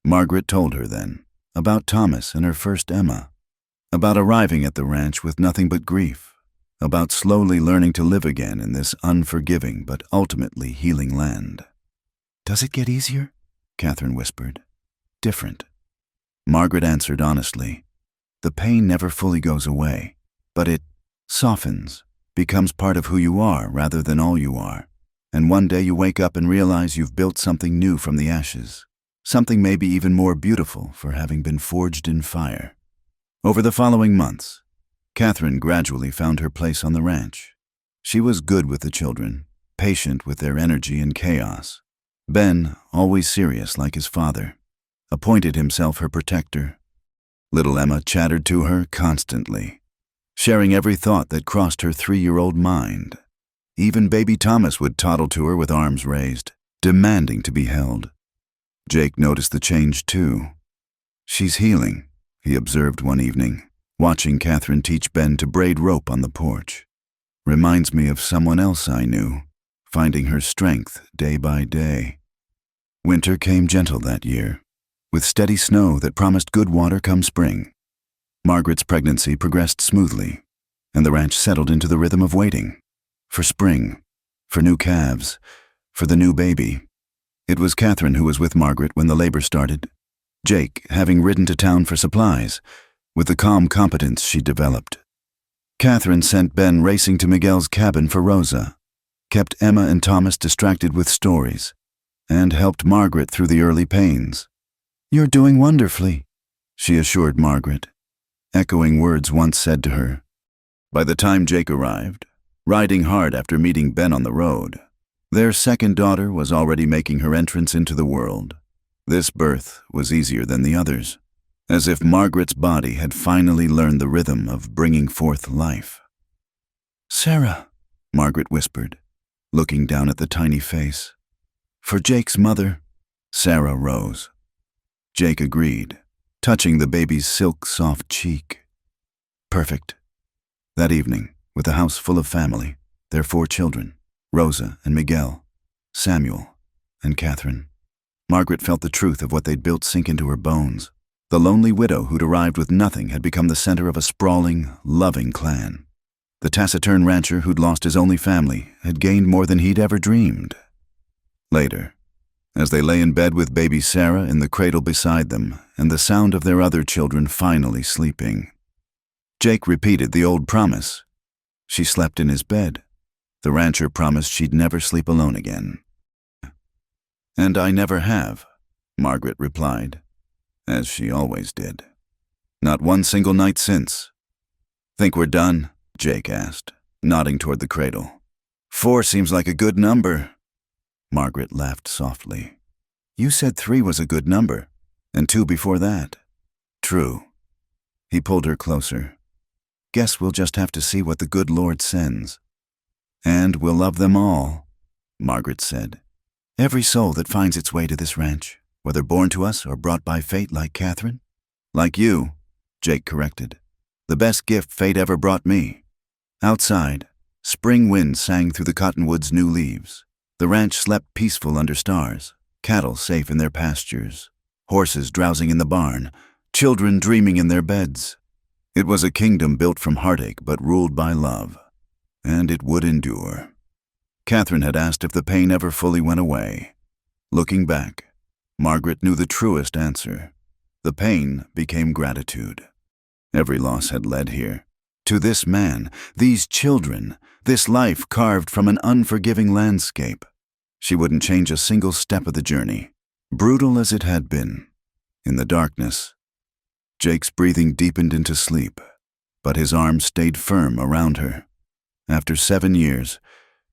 Margaret told her then, about Thomas and her first Emma, about arriving at the ranch with nothing but grief, about slowly learning to live again in this unforgiving but ultimately healing land. "Does it get easier?" Catherine whispered. "Different." Margaret answered honestly. "The pain never fully goes away, but it softens, becomes part of who you are rather than all you are. And one day you wake up and realize you've built something new from the ashes, something maybe even more beautiful for having been forged in fire." Over the following months, Catherine gradually found her place on the ranch. She was good with the children, patient with their energy and chaos. Ben, always serious like his father, appointed himself her protector. Little Emma chattered to her constantly, sharing every thought that crossed her 3-year-old mind. Even baby Thomas would toddle to her with arms raised, demanding to be held. Jake noticed the change too. "She's healing," he observed one evening, watching Catherine teach Ben to braid rope on the porch. "Reminds me of someone else I knew, finding her strength day by day." Winter came gentle that year, with steady snow that promised good water come spring. Margaret's pregnancy progressed smoothly, and the ranch settled into the rhythm of waiting. For spring, for new calves, for the new baby. It was Catherine who was with Margaret when the labor started, Jake having ridden to town for supplies, with the calm competence she developed. Catherine sent Ben racing to Miguel's cabin for Rosa, kept Emma and Thomas distracted with stories, and helped Margaret through the early pains. "You're doing wonderfully," she assured Margaret, echoing words once said to her. By the time Jake arrived, riding hard after meeting Ben on the road, their second daughter was already making her entrance into the world. This birth was easier than the others, as if Margaret's body had finally learned the rhythm of bringing forth life. "Sarah," Margaret whispered, looking down at the tiny face. "For Jake's mother." Sarah rose. Jake agreed, touching the baby's silk-soft cheek. "Perfect." That evening, with a house full of family, their 4 children, Rosa and Miguel, Samuel and Catherine, Margaret felt the truth of what they'd built sink into her bones. The lonely widow who'd arrived with nothing had become the center of a sprawling, loving clan. The taciturn rancher who'd lost his only family had gained more than he'd ever dreamed. Later, as they lay in bed with baby Sarah in the cradle beside them and the sound of their other children finally sleeping, Jake repeated the old promise. She slept in his bed. The rancher promised she'd never sleep alone again. "And I never have," Margaret replied, as she always did. "Not one single night since." "Think we're done?" Jake asked, nodding toward the cradle. 4 seems like a good number." Margaret laughed softly. "You said 3 was a good number, and 2 before that." "True." He pulled her closer. "Guess we'll just have to see what the good Lord sends." "And we'll love them all," Margaret said. "Every soul that finds its way to this ranch, whether born to us or brought by fate like Catherine." "Like you," Jake corrected. "The best gift fate ever brought me." Outside, spring wind sang through the cottonwood's new leaves. The ranch slept peaceful under stars, cattle safe in their pastures, horses drowsing in the barn, children dreaming in their beds. It was a kingdom built from heartache but ruled by love, and it would endure. Catherine had asked if the pain ever fully went away. Looking back, Margaret knew the truest answer. The pain became gratitude. Every loss had led here. To this man, these children, this life carved from an unforgiving landscape. She wouldn't change a single step of the journey, brutal as it had been. In the darkness, Jake's breathing deepened into sleep, but his arms stayed firm around her. After 7 years,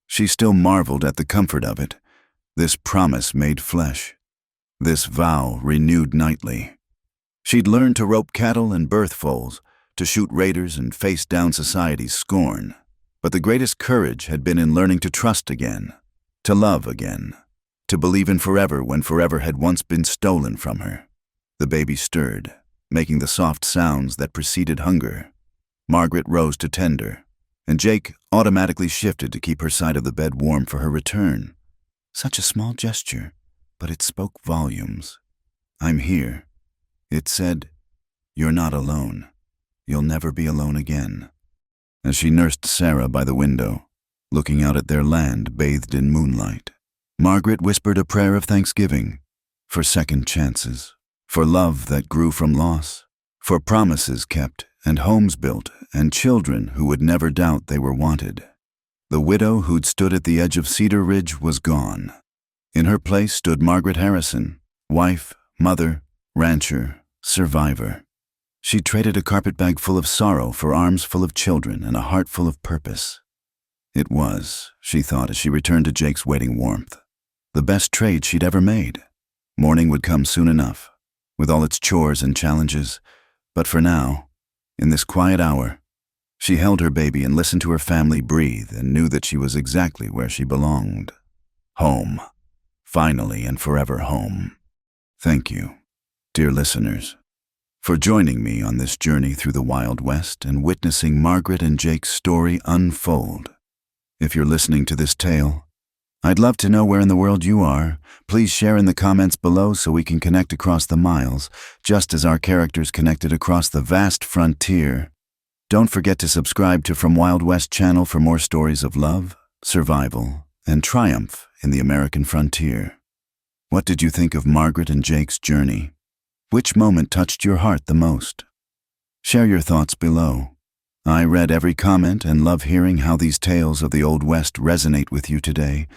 she still marveled at the comfort of it, this promise made flesh, this vow renewed nightly. She'd learned to rope cattle and birth foals, to shoot raiders and face down society's scorn. But the greatest courage had been in learning to trust again, to love again, to believe in forever when forever had once been stolen from her. The baby stirred, making the soft sounds that preceded hunger. Margaret rose to tend her, and Jake automatically shifted to keep her side of the bed warm for her return. Such a small gesture, but it spoke volumes. "I'm here." It said, "You're not alone. You'll never be alone again." As she nursed Sarah by the window, looking out at their land bathed in moonlight, Margaret whispered a prayer of thanksgiving for second chances, for love that grew from loss, for promises kept and homes built and children who would never doubt they were wanted. The widow who'd stood at the edge of Cedar Ridge was gone. In her place stood Margaret Harrison, wife, mother, rancher, survivor. She traded a carpetbag full of sorrow for arms full of children and a heart full of purpose. It was, she thought as she returned to Jake's waiting warmth, the best trade she'd ever made. Morning would come soon enough, with all its chores and challenges, but for now, in this quiet hour, she held her baby and listened to her family breathe and knew that she was exactly where she belonged. Home. Finally and forever home. Thank you, dear listeners, for joining me on this journey through the Wild West and witnessing Margaret and Jake's story unfold. If you're listening to this tale, I'd love to know where in the world you are. Please share in the comments below so we can connect across the miles, just as our characters connected across the vast frontier. Don't forget to subscribe to From Wild West channel for more stories of love, survival, and triumph in the American frontier. What did you think of Margaret and Jake's journey? Which moment touched your heart the most? Share your thoughts below. I read every comment and love hearing how these tales of the Old West resonate with you today.